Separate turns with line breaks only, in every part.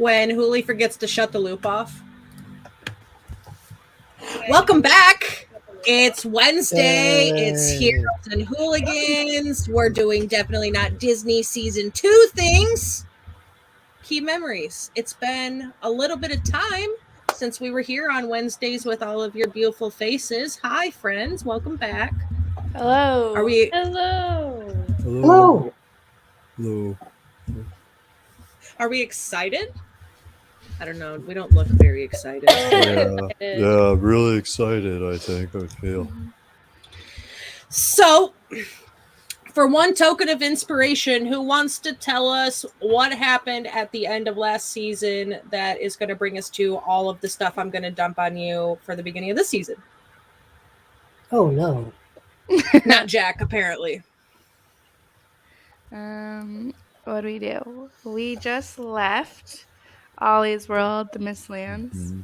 when Hooli forgets to shut the loop off. Welcome back. It's Wednesday.
Yay.
It's Heroes and Hooligans. We're doing Definitely Not Disney Season 2 things. Key memories. It's been a little bit of time since we were here on Wednesdays with all of your beautiful faces. Hi, friends. Welcome back.
Hello.
Are we?
Hello.
Hello.
Hello.
Are we excited? I don't know. We don't look very excited.
Yeah, really excited, I think, I feel.
So, for one token of inspiration, who wants to tell us what happened at the end of last season that is going to bring us to all of the stuff I'm going to dump on you for the beginning of this season?
Oh, no.
Not Jack, apparently.
What do we do? We just left Ollie's World, the Mistlands.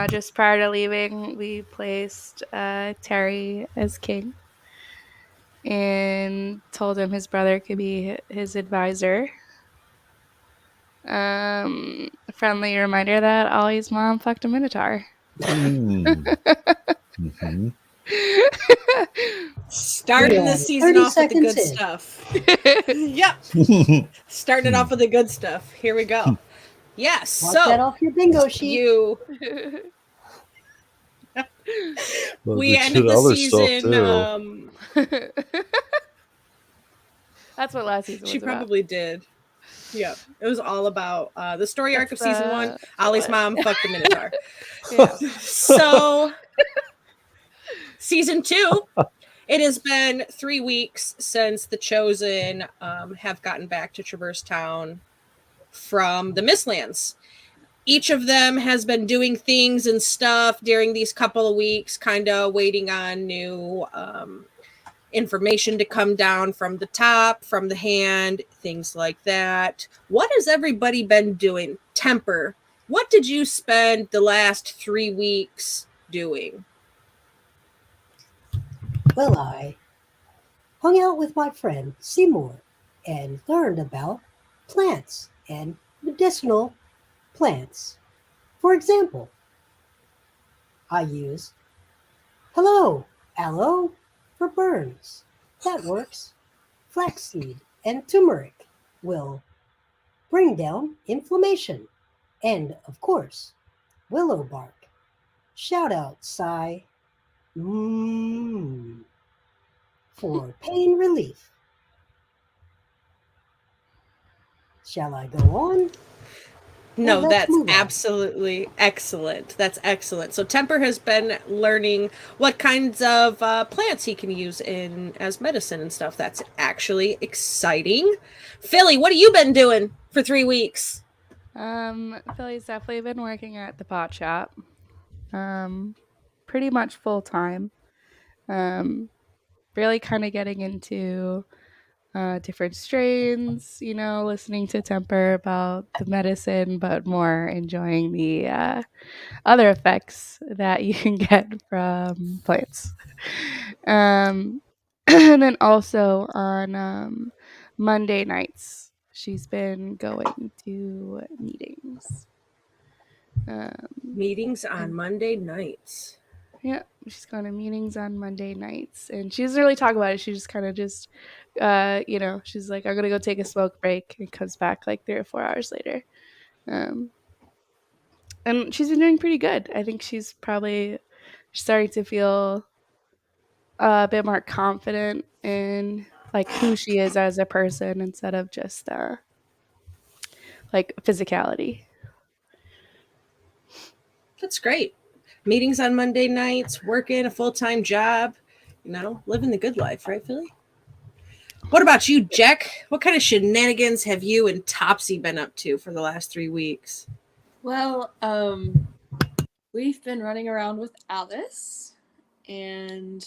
Just prior to leaving, we placed Terry as king and told him his brother could be his advisor. Friendly reminder that Ollie's mom fucked a minotaur.
Mm-hmm.
Starting this season off with the good stuff. Yep. Starting it off with the good stuff. Here we go. Yes.
Mark that off your bingo sheet.
We ended the season.
That's what last season was
She
about.
Probably did. Yeah. It was all about the story arc of season 1. Ollie's mom fucked the minotaur. So, season 2. It has been 3 weeks since the Chosen have gotten back to Traverse Town from the Mistlands. Each of them has been doing things and stuff during these couple of weeks, kind of waiting on new information to come down from the top, from the hand, things like that. What has everybody been doing? Temper, what did you spend the last 3 weeks doing?
Well, I hung out with my friend Seymour and learned about plants and medicinal plants. For example, I use hello, aloe for burns. That works. Flaxseed and turmeric will bring down inflammation. And, of course, willow bark. Shout out, Sigh. For pain relief. Shall I go on?
No,
Well,
that's absolutely excellent. That's excellent. So Temper has been learning what kinds of plants he can use as medicine and stuff. That's actually exciting. Philly, what have you been doing for 3 weeks?
Philly's definitely been working at the pot shop. Pretty much full time. Really kind of getting into different strains, listening to Temper about the medicine, but more enjoying the other effects that you can get from plants. And then also on Monday nights, she's been going to meetings.
Meetings on Monday nights.
Yeah, she's going to meetings on Monday nights, and she doesn't really talk about it. She just kind of she's like, I'm going to go take a smoke break, and comes back like 3 or 4 hours later. And she's been doing pretty good. I think she's probably starting to feel a bit more confident in like who she is as a person instead of just like physicality.
That's great. Meetings on Monday nights, working a full-time job, living the good life, right, Philly? What about you, Jack? What kind of shenanigans have you and Topsy been up to for the last 3 weeks?
Well, we've been running around with Alice, and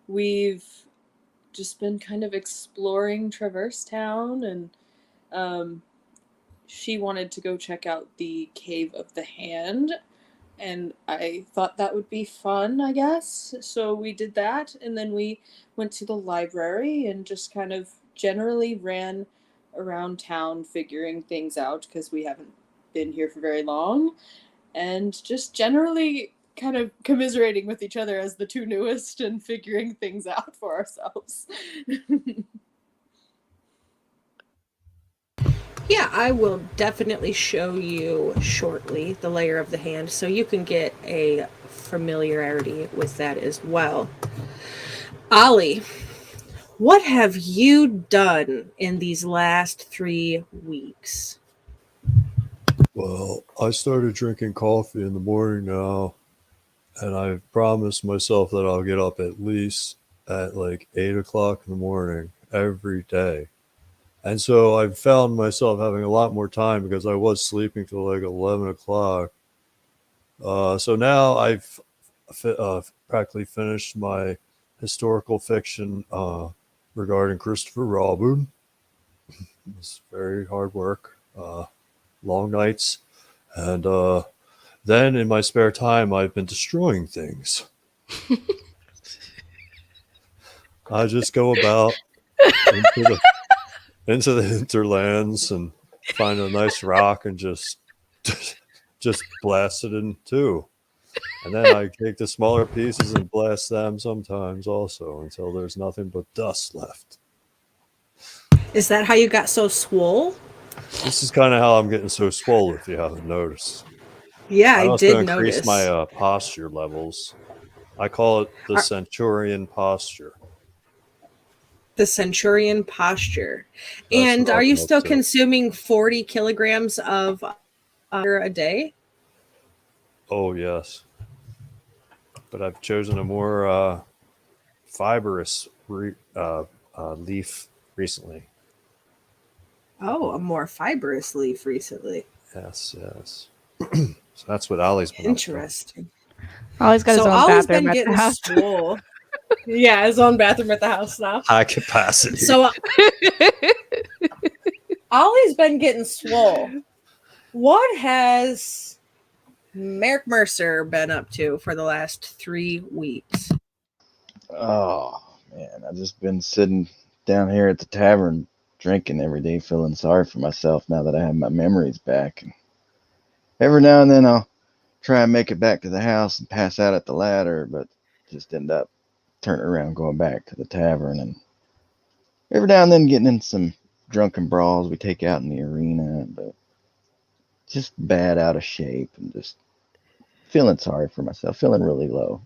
we've just been kind of exploring Traverse Town, and she wanted to go check out the Cave of the Hand, and I thought that would be fun, I guess. So we did that, and then we went to the library and just kind of generally ran around town figuring things out because we haven't been here for very long, and just generally kind of commiserating with each other as the two newest and figuring things out for ourselves.
Yeah, I will definitely show you shortly the layer of the hand so you can get a familiarity with that as well. Ollie, what have you done in these last 3 weeks?
Well, I started drinking coffee in the morning now, and I've promised myself that I'll get up at least at like 8 o'clock in the morning every day. And so I've found myself having a lot more time because I was sleeping till like 11 o'clock. So now I've practically finished my historical fiction regarding Christopher Robin. It's very hard work, long nights. And then in my spare time, I've been destroying things. I just go about into the hinterlands and find a nice rock and just blast it in two. And then I take the smaller pieces and blast them sometimes also until there's nothing but dust left.
Is that how you got so swole?
This is kind of how I'm getting so swole, if you haven't noticed.
Yeah, I
must
did
increase
notice.
my posture levels. I call it the centurion posture.
The centurion posture.
That's
And
what
are
I've
you
been
still
up to.
consuming 40 kilograms of a day?
Oh, yes. But I've chosen a more fibrous leaf recently.
Oh, a more fibrous leaf recently.
Yes. So that's what Ollie's been up to.
Interesting.
Ollie's got his
So
own
Ollie's
bathroom
been
at the
getting
house.
swole. Yeah, his own bathroom at the house now.
High capacity.
So Ollie's been getting swole. What has Merrick Mercer been up to for the last 3 weeks?
Oh man, I've just been sitting down here at the tavern drinking every day, feeling sorry for myself now that I have my memories back. And every now and then I'll try and make it back to the house and pass out at the ladder, but just end up turning around going back to the tavern, and every now and then getting in some drunken brawls we take out in the arena, but just bad out of shape and just feeling sorry for myself, feeling really low.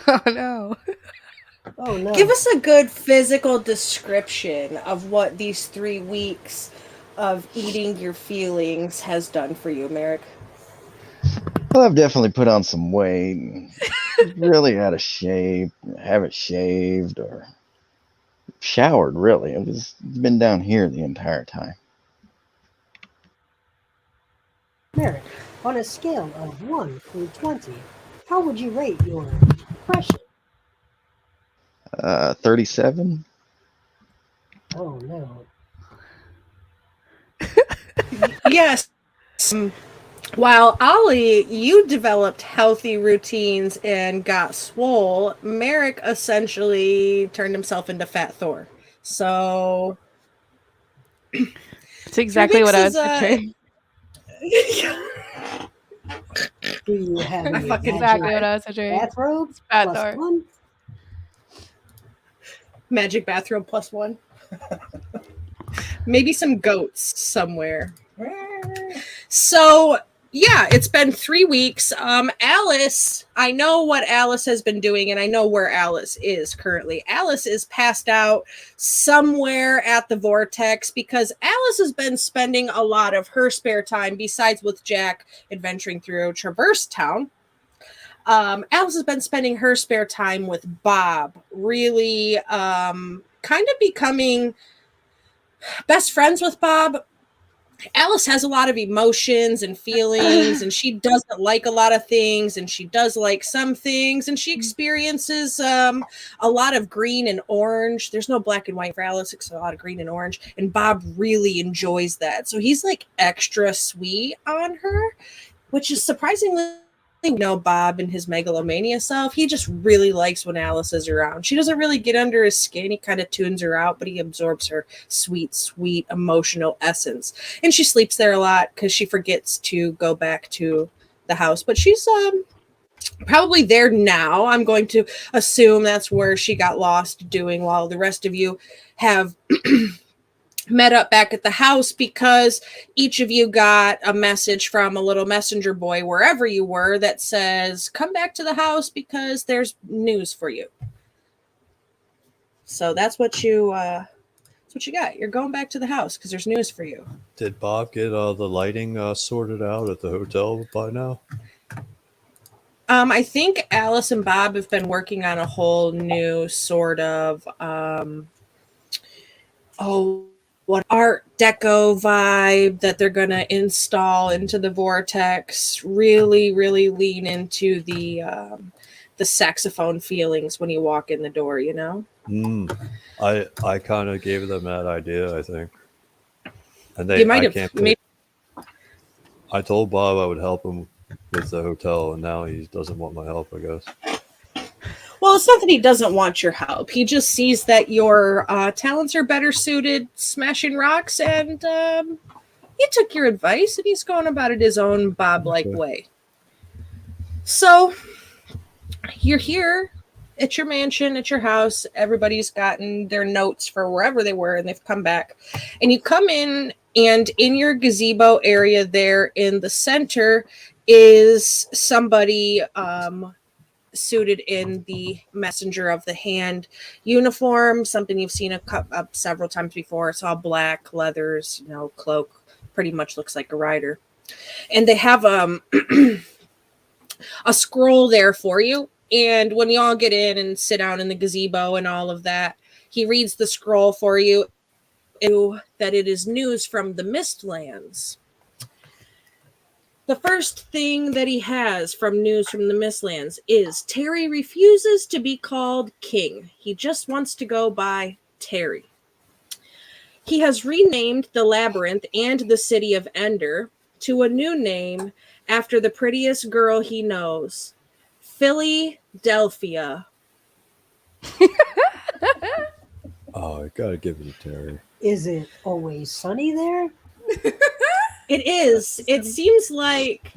Oh no.
Oh no.
Give us a good physical description of what these 3 weeks of eating your feelings has done for you, Merrick.
Well, I've definitely put on some weight and really out of shape, haven't shaved or showered really. I've just been down here the entire time.
Merrick, on a scale of 1 through 20, how would you rate your depression?
37.
Oh no.
Yes. While Ollie, you developed healthy routines and got swole, Merrick essentially turned himself into Fat Thor. So
It's exactly what I was
Mix is,
picturing.
Do you have
I
a
fucking
Exactly what
magic
I was picturing.
bathrobe
Fat
plus
Thor.
1?
magic bathrobe +1. Maybe some goats somewhere. So yeah, it's been 3 weeks. Alice, I know what Alice has been doing, and I know where Alice is currently. Alice is passed out somewhere at the Vortex because Alice has been spending a lot of her spare time, besides with Jack adventuring through Traverse Town. Alice has been spending her spare time with Bob, really kind of becoming best friends with Bob. Alice has a lot of emotions and feelings, and she doesn't like a lot of things, and she does like some things, and she experiences a lot of green and orange. There's no black and white for Alice, it's a lot of green and orange, and Bob really enjoys that. So he's like extra sweet on her, which is surprisingly Bob and his megalomania self. He just really likes when Alice is around. She doesn't really get under his skin. He kind of tunes her out, but he absorbs her sweet, sweet emotional essence. And she sleeps there a lot because she forgets to go back to the house. But she's probably there now. I'm going to assume that's where she got lost doing while the rest of you have met up back at the house, because each of you got a message from a little messenger boy wherever you were that says, come back to the house because there's news for you. So that's what you got. You're going back to the house because there's news for you.
Did Bob get the lighting sorted out at the hotel by now?
I think Alice and Bob have been working on a whole new sort of what Art Deco vibe that they're going to install into the vortex. Really, really lean into the saxophone feelings when you walk in the door, you know?
I kind of gave them that idea, I think. And
You might have.
I told Bob I would help him with the hotel, and now he doesn't want my help, I guess.
Well, it's not that he doesn't want your help. He just sees that your talents are better suited smashing rocks, and he took your advice, and he's going about it his own Bob-like way. So, you're here at your mansion, at your house. Everybody's gotten their notes for wherever they were, and they've come back. And you come in, and in your gazebo area there in the center is somebody suited in the messenger of the hand uniform, something you've seen several times before. It's all black leathers, cloak, pretty much looks like a rider. And they have a scroll there for you. And when you all get in and sit down in the gazebo and all of that, he reads the scroll for you, that it is news from the Mistlands. The first thing that he has from news from the Mistlands is Terry refuses to be called king. He just wants to go by Terry. He has renamed the labyrinth and the city of Ender to a new name after the prettiest girl he knows, Philadelphia.
Oh, I gotta give it to Terry.
Is it always sunny there?
It is. It seems like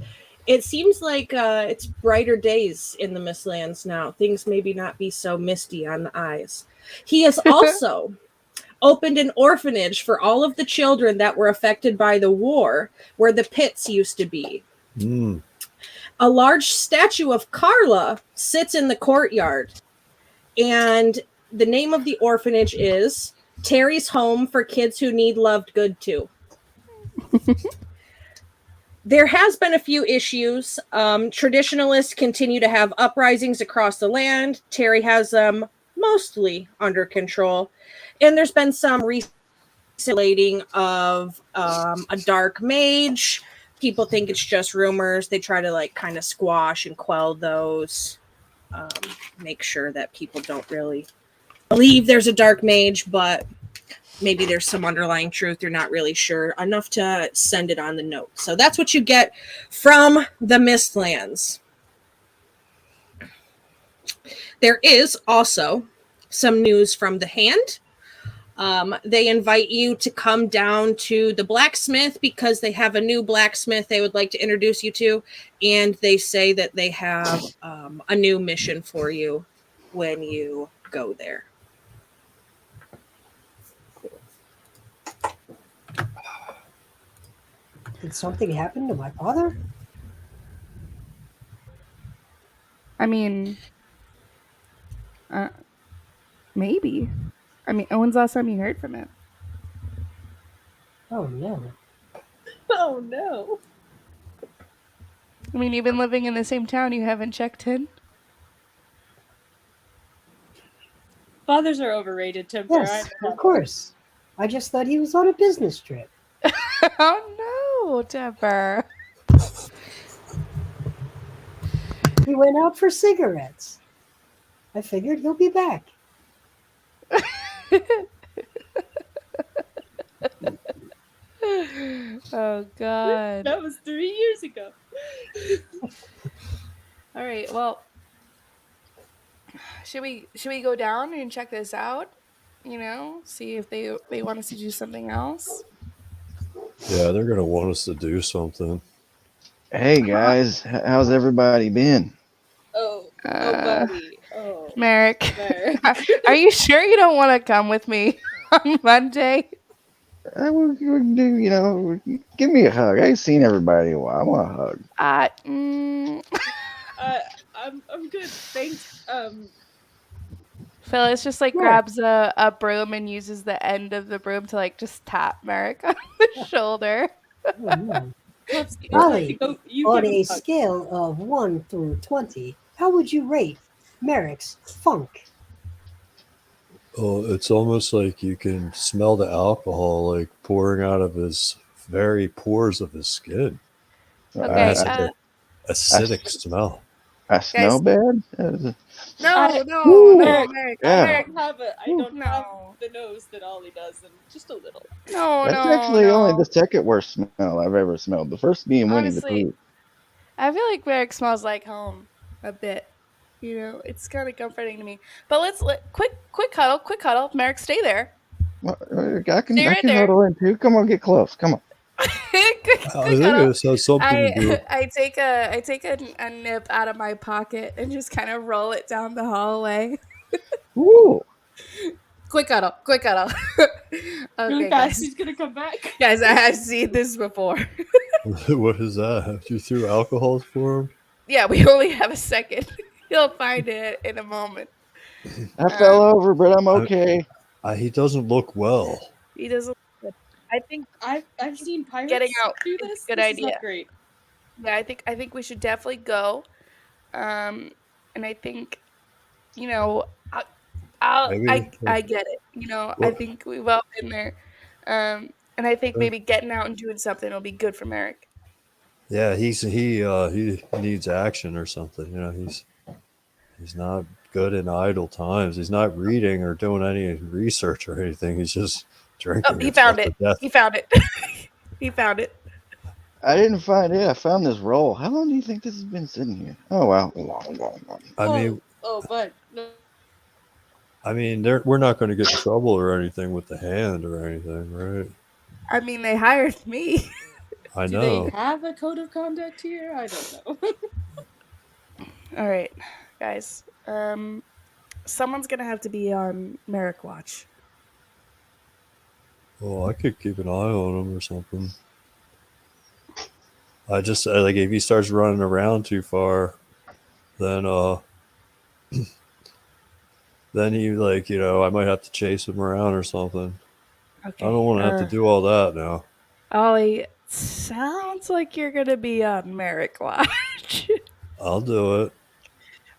it's brighter days in the Mistlands now. Things maybe not be so misty on the eyes. He has also opened an orphanage for all of the children that were affected by the war, where the pits used to be. A large statue of Carla sits in the courtyard, and the name of the orphanage is Terry's Home for Kids Who Need Loved Good Too. There has been a few issues. Traditionalists continue to have uprisings across the land. Terry has them mostly under control. And there's been some recent of a dark mage. People think it's just rumors. They try to kind of squash and quell those. Make sure that people don't really believe there's a dark mage, but maybe there's some underlying truth. You're not really sure enough to send it on the note. So that's what you get from the Mistlands. There is also some news from the hand. They invite you to come down to the blacksmith because they have a new blacksmith they would like to introduce you to. And they say that they have a new mission for you when you go there.
Did something happen to my father?
I mean, maybe. I mean, when's the last time you heard from him?
Oh no.
Oh no.
I mean, you've been living in the same town. You haven't checked in?
Fathers are overrated, Timber.
Yes, of course. I just thought he was on a business trip.
Oh no, Deborah.
He went out for cigarettes. I figured he'll be back.
Oh God.
That was 3 years ago.
All right. Well, should we go down and check this out? See if they want us to do something else.
Yeah, they're gonna want us to do something.
Hey guys, how's everybody been?
Oh,
Uh,
buddy. Oh,
Merrick,
Merrick.
are you sure you don't want to come with me on Monday?
We can do, give me a hug. I ain't seen everybody in a while. I want a hug.
I'm good. Thanks.
Phyllis just like
Merrick,
grabs a broom and uses the end of the broom to like just tap Merrick on the shoulder.
oh no.
Let's
Ollie,
go. You
on
give him
a
a hug.
scale of 1 through 20, how would you rate Merrick's funk?
Oh, it's almost like you can smell the alcohol like pouring out of his very pores of his skin.
Okay,
It's like an acidic smell.
I smell bad.
no,
Woo!
Merrick,
Yeah.
Merrick,
I don't have
no,
the nose that Ollie does, and just a little.
That's actually only the second worst smell I've ever smelled. The first being Winnie the
Honestly,
Pooh.
I feel like Merrick smells like home a bit. It's kind of comforting to me. But quick cuddle. Merrick, stay there.
I can
Stay right there.
huddle in too. Come on, get close. Come on.
quick
I think
cuddle.
this has something to do.
I take a nip out of my pocket and just kind of roll it down the hallway.
Woo!
Quick cuddle.
Really
Okay,
fast.
guys.
He's gonna come back.
Guys, I have seen this before.
What is that? You threw alcohol for him?
Yeah, we only have a second. You'll find it in a moment.
I fell over, but I'm okay.
He doesn't look well.
He doesn't. I think
I've seen pirates
Getting out
do
is
this.
a good
This
idea.
Is not great.
Yeah, I think we should definitely go. And I think,
Maybe.
I get it. I
Well-
think we've all been there. And I think maybe getting out and doing something will be good for Merrick.
Yeah, he needs action or something. He's not good in idle times. He's not reading or doing any research or anything. He's just drinking.
Oh, he
himself
found
to
it.
death.
He found it. He found it.
I didn't find it. I found this roll. How long do you think this has been sitting here? Oh wow, long.
But no.
We're not going to get in trouble or anything with the hand or anything, right?
I mean, they hired me.
I
Do
know.
they have a code of conduct here? I don't know.
All right, guys. Someone's gonna have to be on Merrick watch.
Well, I could keep an eye on him or something. I just like if he starts running around too far, then then he I might have to chase him around or something.
Okay.
I don't want to have to do all that now.
Ollie, sounds like you're gonna be on Merrick watch.
I'll do it.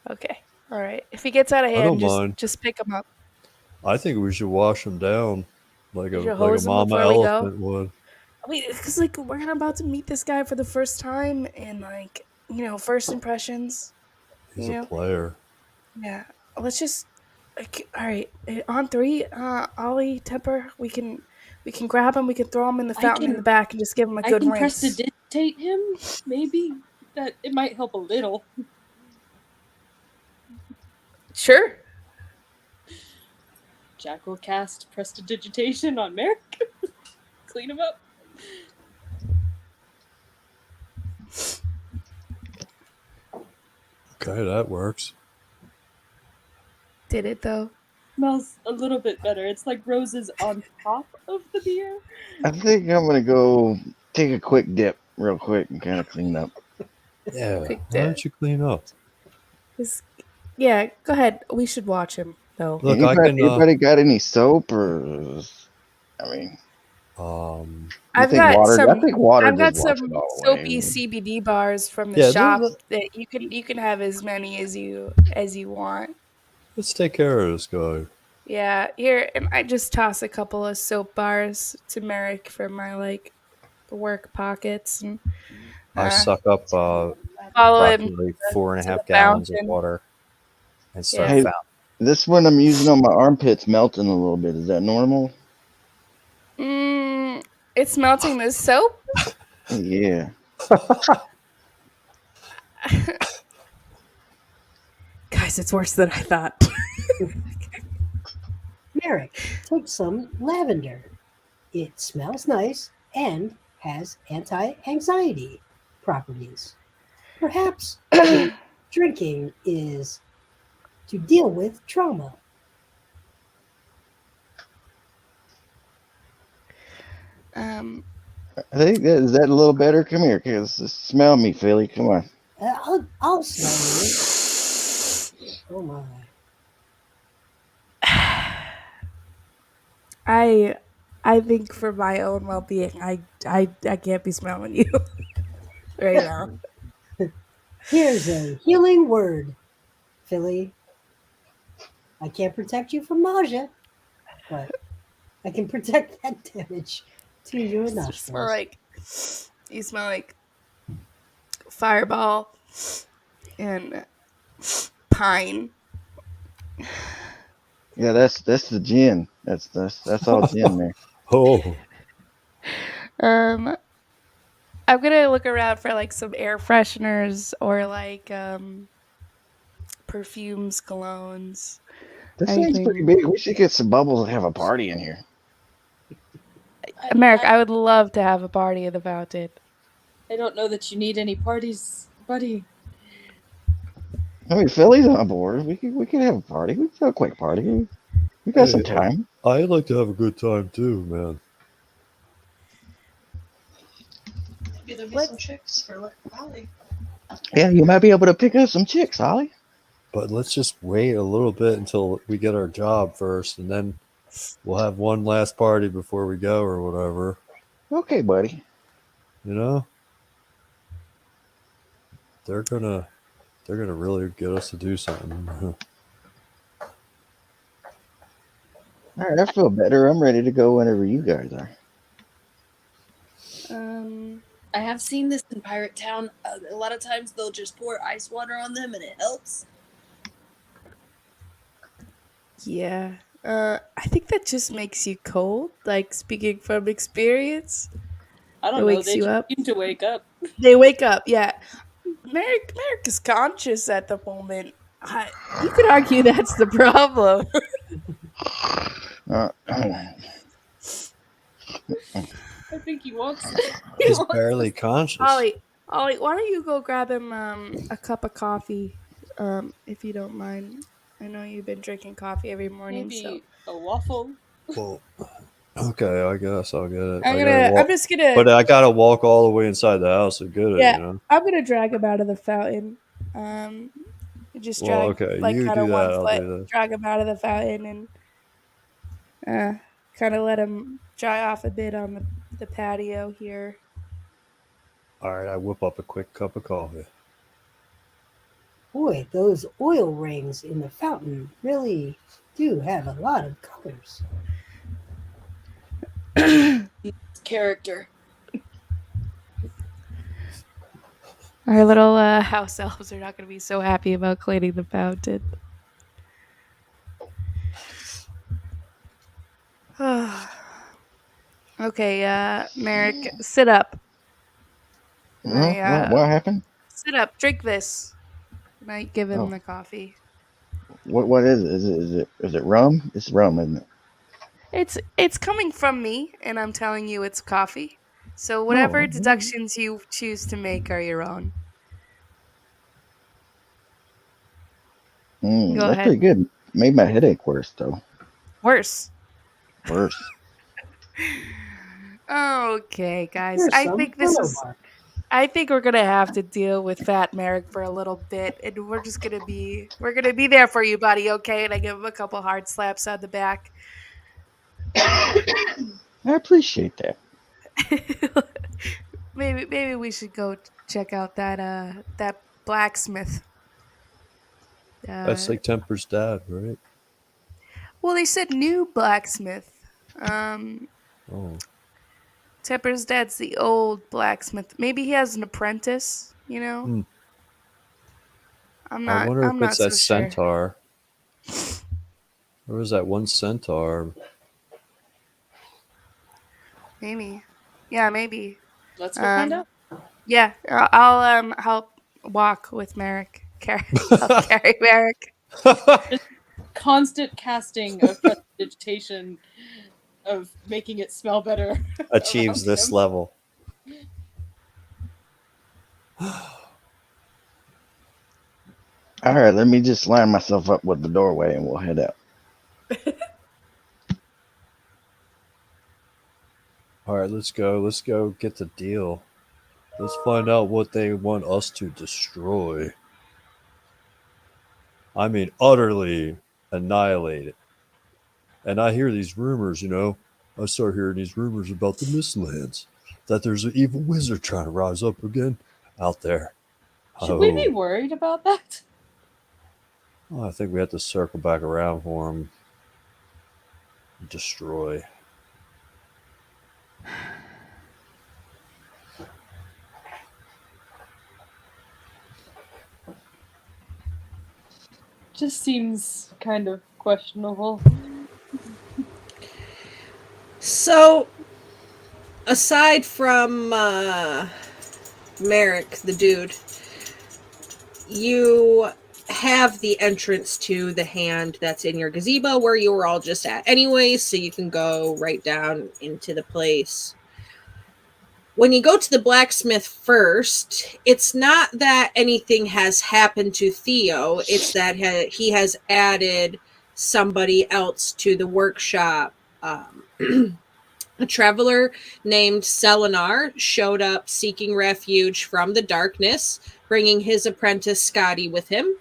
Okay. All right. If he gets out of
I don't
hand,
mind.
just pick him up.
I think we should wash him down like
You should
a
hose him
mama
before we go?
elephant would.
I mean, because we're about to meet this guy for the first time, and first impressions.
He's
You know?
a player.
Yeah. Let's just. All right. On three, Ollie, Temper, we can grab him. We can throw him in the fountain in the back and just give him a
I
good
can
rinse.
prestidigitate him. Maybe that it might help a little.
Sure.
Jack will cast prestidigitation on Merrick. Clean him up.
Okay, that works.
Did it though?
Smells a little bit better. It's like roses on top of the beer.
I think I'm gonna go take a quick dip, real quick, and kind of clean up.
Yeah.
Quick
Why don't you clean up?
Yeah, go ahead. We should watch him though.
Look, I can.
Anybody got any soap or? I mean,
I've
think
got
water-
some.
I think water
I've got
just wash
some
it all away.
soapy CBD bars from the
Yeah,
shop
those
that you can have as many as you want.
let's take care of this guy.
Yeah, here, and I just toss a couple of soap bars to Merrick for my work pockets, and
I suck up
follow him.
approximately 4.5
to the
gallons of
fountain.
water and start
Yeah.
Hey,
fountain.
this one I'm using on my armpits melting a little bit. Is that normal?
It's melting the soap.
Yeah.
guys, it's worse than I thought.
Merrick, take some lavender. It smells nice and has anti-anxiety properties. Perhaps drinking is to deal with trauma.
Um,
I think is that a little better? Come here, cause smell me, Philly. Come on.
I'll smell you. Oh my.
I think for my own well-being, I can't be smelling you right now.
Here's a healing word, Philly. I can't protect you from nausea, but I can protect that damage to your
You smell
nostrils.
like fireball and pine.
Yeah, that's the gin. That's all gin there.
Oh,
Um, I'm gonna look around for like some air fresheners or like perfumes, colognes,
This thing's pretty
anything.
big. We should get some bubbles and have a party in here.
Merrick, I would love to have a party in the fountain.
I don't know that you need any parties, buddy.
I mean, Philly's on board. We could have a party. We could have a quick party. We got some
Hey,
time.
I'd like to have a good time too, man.
Maybe there'll be
What?
some chicks for Holly.
Yeah, you might be able to pick up some chicks, Holly.
But let's just wait a little bit until we get our job first, and then we'll have one last party before we go or whatever.
Okay, buddy.
You know, they're gonna really get us to do something.
All right, I feel better. I'm ready to go whenever you guys are.
I have seen this in Pirate Town. A lot of times they'll just pour ice water on them and it helps.
Yeah. I think that just makes you cold. Like speaking from experience,
I don't
It
know.
wakes
They
you
just
up?
seem to wake up.
they wake up. Yeah. Merrick is conscious at the moment. You could argue that's the problem.
Uh,
I think he walks.
He's barely conscious.
Ollie, why don't you go grab him a cup of coffee, if you don't mind? I know you've been drinking coffee every morning,
Maybe
so
a waffle.
Well, okay, I guess I'll get it.
I'm just gonna
But I gotta walk all the way inside the house to get it.
Yeah.
You know.
I'm gonna drag him out of the fountain. Just drag
Well, okay,
like
you
kind
do
of
that.
one
I'll
foot,
do that.
drag him out of the fountain, and kind of let him dry off a bit on the patio here.
All right, I whip up a quick cup of coffee.
Boy, those oil rings in the fountain really do have a lot of colors.
Character.
Our little house elves are not going to be so happy about cleaning the fountain. Okay, Merrick, sit up.
what happened?
Sit up. Drink this. And I give him
Oh.
the coffee.
What is it? Is it rum? It's rum, isn't it?
It's coming from me, and I'm telling you it's coffee. So whatever
Oh,
deductions you choose to make are your own. Go
That's
ahead.
pretty good. Made my headache worse though.
Worse.
Worse.
Okay, guys.
Here's
I
some
think this
pillow
is.
bark.
I think we're gonna have to deal with Fat Merrick for a little bit, and we're gonna be there for you, buddy. Okay? And I give him a couple hard slaps on the back.
I appreciate that.
maybe we should go check out that blacksmith.
That's like Temper's dad, right?
Well, they said new blacksmith.
Oh,
Temper's dad's the old blacksmith. Maybe he has an apprentice. You know.
Hmm.
I'm
I
not.
wonder
I'm
if
not
it's
so
that
sure.
centaur. There was that one centaur.
Maybe. Yeah, maybe.
Let's go find
Um,
out.
Yeah, I'll help walk with Merrick. Help carry Merrick.
Constant casting of prestidigitation of making it smell better.
Achieves
around
this
him.
level.
All right, let me just line myself up with the doorway and we'll head out.
All right, let's go. Let's go get the deal. Let's find out what they want us to destroy. I mean, utterly annihilate it. And I hear these rumors, I start hearing these rumors about the Mistlands, that there's an evil wizard trying to rise up again out there.
Should we be worried about that?
Well, I think we have to circle back around for him. Destroy.
Just seems kind of questionable.
So, aside from Merrick, the dude, you have the entrance to the hand that's in your gazebo where you were all just at anyways, so you can go right down into the place. When you go to the blacksmith first, it's not that anything has happened to Theo, it's that he has added somebody else to the workshop. A traveler named Selenar showed up seeking refuge from the darkness, bringing his apprentice Scotty with him.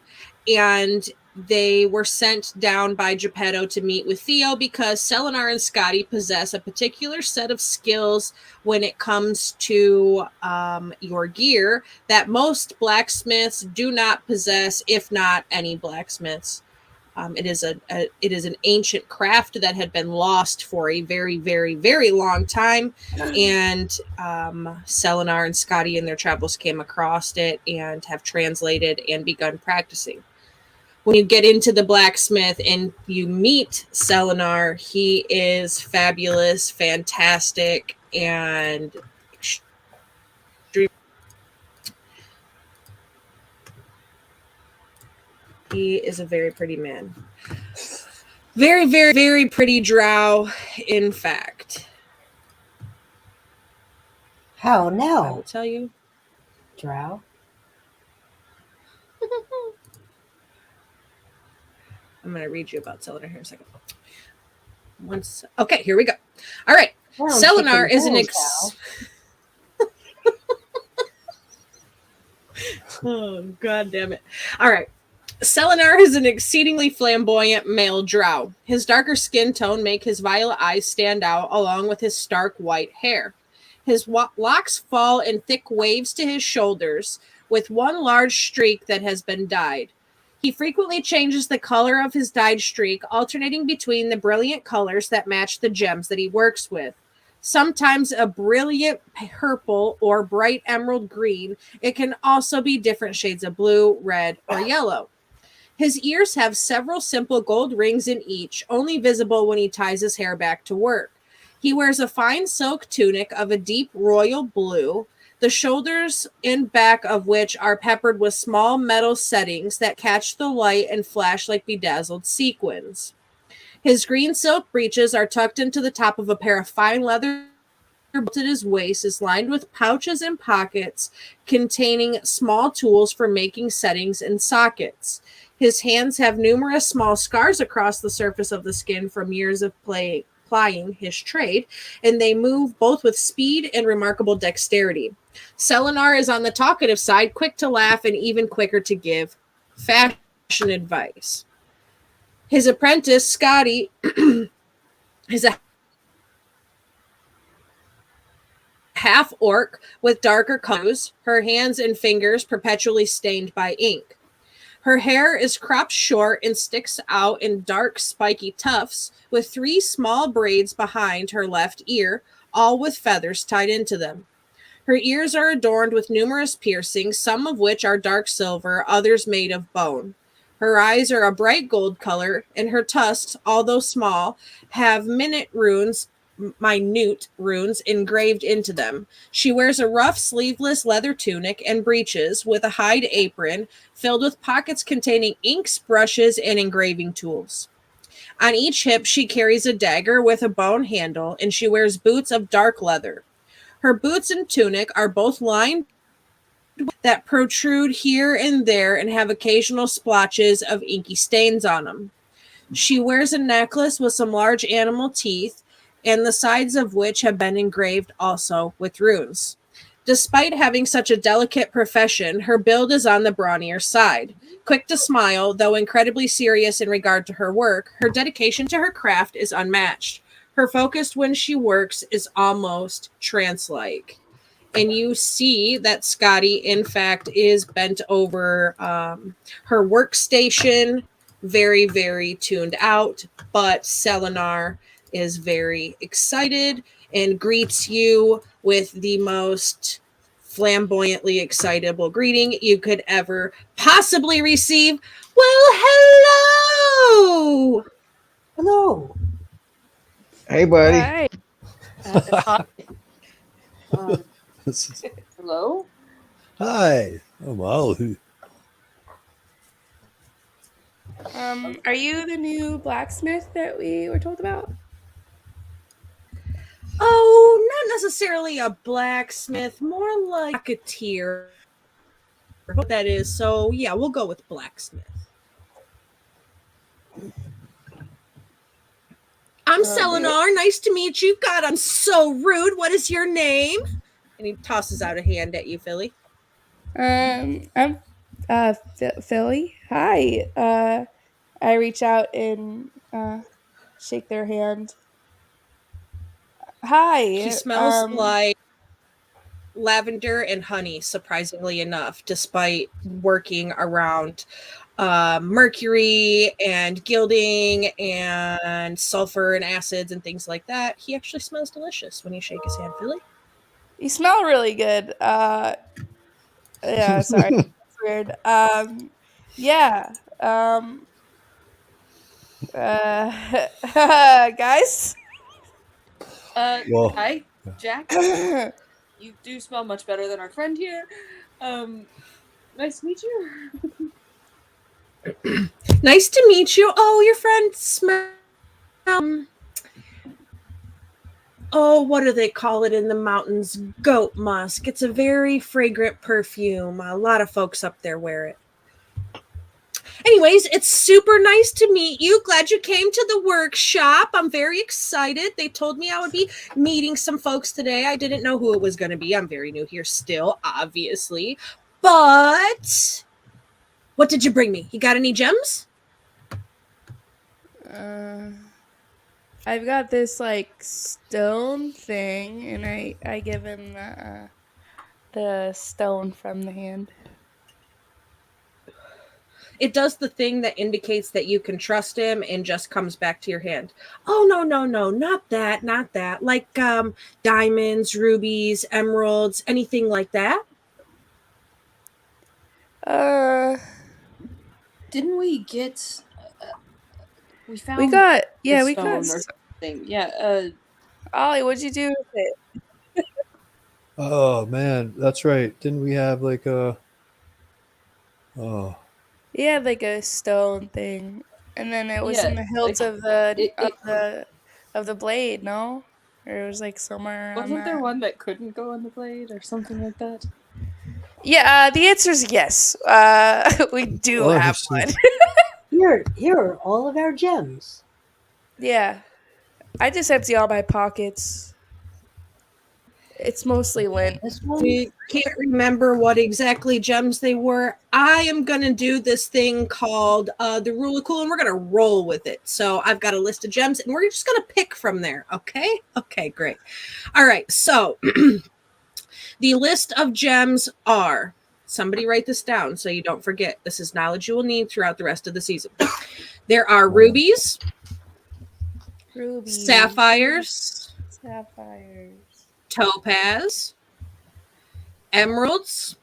And they were sent down by Geppetto to meet with Theo because Selenar and Scotty possess a particular set of skills when it comes to your gear that most blacksmiths do not possess, if not any blacksmiths. It is an ancient craft that had been lost for a very, very, very long time, and Selenar and Scotty in their travels came across it and have translated and begun practicing. When you get into the blacksmith and you meet Selenar, he is fabulous, fantastic, and he is a very pretty man. Very, very, very pretty drow, in fact.
How
I will
now,
tell you.
drow?
I'm going to read you about Selenar here in a second. Okay, here we go. All right. Selenar is an Oh, God damn it. All right. Selenar is an exceedingly flamboyant male drow. His darker skin tone make his violet eyes stand out along with his stark white hair. His locks fall in thick waves to his shoulders with one large streak that has been dyed. He frequently changes the color of his dyed streak, alternating between the brilliant colors that match the gems that he works with. Sometimes a brilliant purple or bright emerald green. It can also be different shades of blue, red, or yellow. His ears have several simple gold rings in each, only visible when he ties his hair back to work. He wears a fine silk tunic of a deep royal blue, the shoulders and back of which are peppered with small metal settings that catch the light and flash like bedazzled sequins. His green silk breeches are tucked into the top of a pair of fine leather belts at his waist is lined with pouches and pockets containing small tools for making settings and sockets. His hands have numerous small scars across the surface of the skin from years of plying his trade, and they move both with speed and remarkable dexterity. Selenar is on the talkative side, quick to laugh and even quicker to give fashion advice. His apprentice, Scotty, is a half orc with darker colors, her hands and fingers perpetually stained by ink. Her hair is cropped short and sticks out in dark, spiky tufts with 3 small braids behind her left ear, all with feathers tied into them. Her ears are adorned with numerous piercings, some of which are dark silver, others made of bone. Her eyes are a bright gold color, and her tusks, although small, have minute runes minute runes engraved into them. She wears a rough, sleeveless leather tunic and breeches with a hide apron filled with pockets containing inks, brushes, and engraving tools. On each hip, she carries a dagger with a bone handle, and she wears boots of dark leather. Her boots and tunic are both lined that protrude here and there and have occasional splotches of inky stains on them. She wears a necklace with some large animal teeth, and the sides of which have been engraved also with runes. Despite having such a delicate profession, her build is on the brawnier side. Quick to smile, though incredibly serious in regard to her work, her dedication to her craft is unmatched. Her focus when she works is almost trance-like. And you see that Scotty, in fact, is bent over her workstation, very, very tuned out. But Selenar is very excited and greets you with the most flamboyantly excitable greeting you could ever possibly receive. Well, hello!
Hello.
Hey, buddy.
Hi.
Hi.
This is-
Hello?
Hi, I'm Ollie.
Are you the new blacksmith that we were told about?
Oh, not necessarily a blacksmith, more like a tier. That is, so yeah, we'll go with blacksmith. I'm Selenar. Nice to meet you. God, I'm so rude. What is your name? And he tosses out a hand at you, Philly.
I'm Philly. Hi. I reach out and shake their hand. Hi.
He smells like lavender and honey, surprisingly enough, despite working around mercury and gilding and sulfur and acids and things like that. He actually smells delicious when you shake his hand, Philly.
You smell really good. Yeah, sorry. That's weird. Yeah. Guys.
Well,
Hi, Jack. You do smell much better than our friend here. Nice to meet you.
Nice to meet you. Oh, your friend smells. Oh, what do they call it in the mountains? Goat musk. It's a very fragrant perfume. A lot of folks up there wear it. Anyways, it's super nice to meet you. Glad you came to the workshop. I'm very excited. They told me I would be meeting some folks today. I didn't know who it was going to be. I'm very new here still, obviously. But what did you bring me? You got any gems?
I've got this like stone thing, and I give him the stone from the hand.
It does the thing that indicates that you can trust him and just comes back to your hand. Oh, no, not that, not that. Like diamonds, rubies, emeralds, anything like that.
Didn't we get? We found.
We got
the
we
stone
got
or something. Yeah.
Ollie, what'd you do with it?
oh man, that's right. Didn't we have like a? Oh,
He had like a stone thing, and then it was
Yeah,
in the hilt
like,
of the
it-
of the blade. No, or it was like somewhere around
Wasn't there
that.
one that couldn't go on the blade or something like that?
Yeah, the answer is yes. We do
Oh, I
have
see.
one.
Here are all of our gems.
Yeah, I just empty all my pockets. It's mostly lint.
This one,
We can't remember what exactly gems they were. I am going to do this thing called the Rule of Cool, and we're going to roll with it. So I've got a list of gems, and we're just going to pick from there. Okay? Okay, great. All right. So the list of gems are, somebody write this down so you don't forget. This is knowledge you will need throughout the rest of the season. There are rubies,
Rubies,
sapphires,
sapphires,
topaz, emeralds,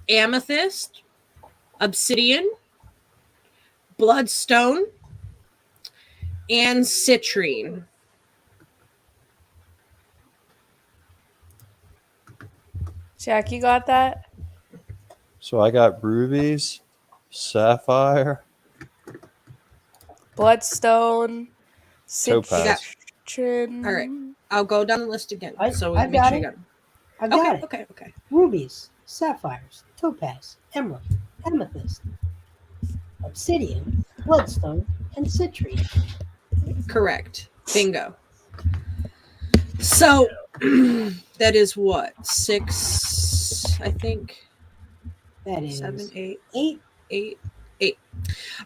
amethyst, obsidian, bloodstone, and citrine.
Jack, you got that?
So I got rubies, sapphire,
Bloodstone,
topaz.
citrin.
All right. I'll go down the list again. So
I
make
got
sure you
it.
got them.
I got it.
Okay.
Rubies, sapphires, topaz, emerald, amethyst, obsidian, bloodstone, and citrine.
Correct. Bingo. So that is what? 6, I think.
That is
7, 8,
8.
8.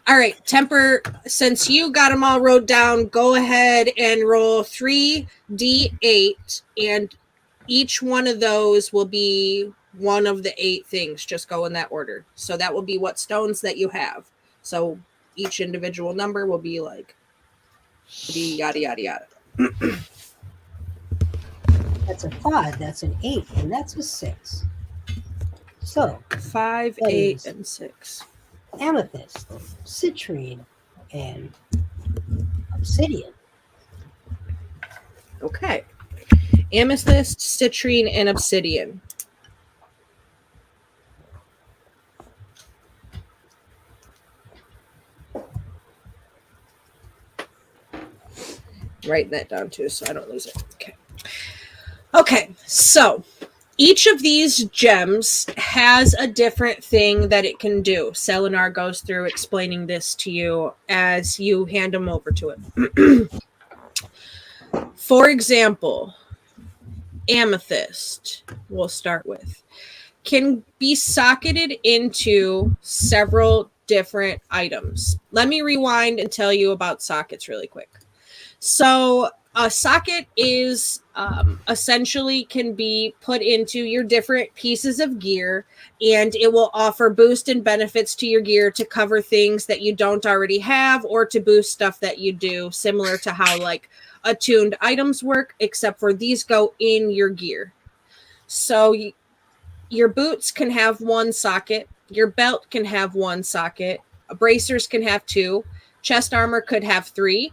All right, Temper, since you got them all wrote down, go ahead and roll 3d8, and each one of those will be one of the 8 things. Just go in that order. So that will be what stones that you have. So each individual number will be like yada, yada, yada.
That's a 5. That's an 8. And that's a 6. So
5,
That
8,
is-
and 6.
amethyst, citrine, and obsidian.
Okay. Amethyst, citrine, and obsidian. Writing that down too so I don't lose it. Okay, so each of these gems has a different thing that it can do. Selenar goes through explaining this to you as you hand them over to it. For example, amethyst, we'll start with, can be socketed into several different items. Let me rewind and tell you about sockets really quick. So a socket is essentially can be put into your different pieces of gear, and it will offer boost and benefits to your gear to cover things that you don't already have or to boost stuff that you do, similar to how like attuned items work, except for these go in your gear. So your boots can have one socket, your belt can have one socket, bracers can have 2, chest armor could have 3,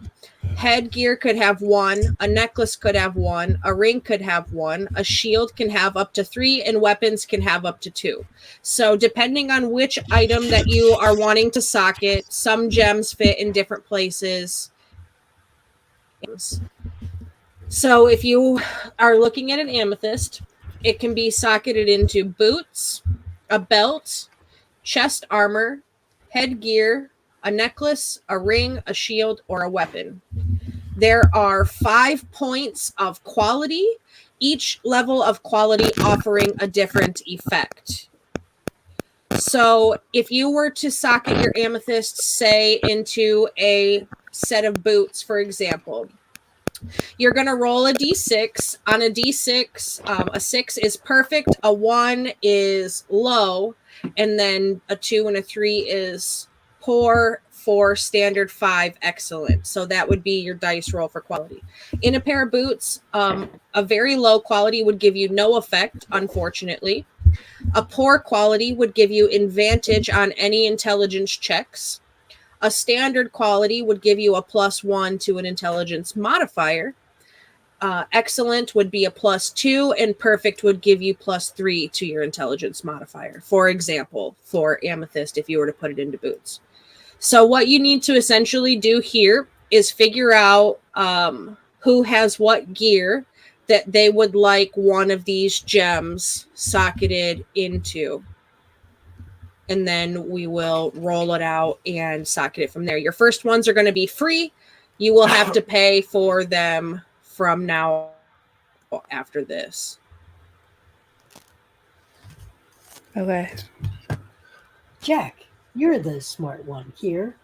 headgear could have 1, a necklace could have 1, a ring could have 1, a shield can have up to 3, and weapons can have up to 2. So depending on which item that you are wanting to socket, some gems fit in different places. So if you are looking at an amethyst, it can be socketed into boots, a belt, chest armor, headgear, a necklace, a ring, a shield, or a weapon. There are 5 points of quality, each level of quality offering a different effect. So if you were to socket your amethyst, say, into a set of boots, for example, you're going to roll a d6. On a d6, a 6 is perfect, a 1 is low, and then a 2 and a 3 is poor, 4 standard, 5 excellent. So that would be your dice roll for quality. In a pair of boots, a very low quality would give you no effect, unfortunately. A poor quality would give you advantage on any intelligence checks. A standard quality would give you a +1 to an intelligence modifier. Excellent would be a +2, and perfect would give you +3 to your intelligence modifier. For example, for amethyst, if you were to put it into boots. So what you need to essentially do here is figure out who has what gear that they would like one of these gems socketed into. And then we will roll it out and socket it from there. Your first ones are going to be free. You will have to pay for them from now after this.
Okay.
Jack, you're the smart one here.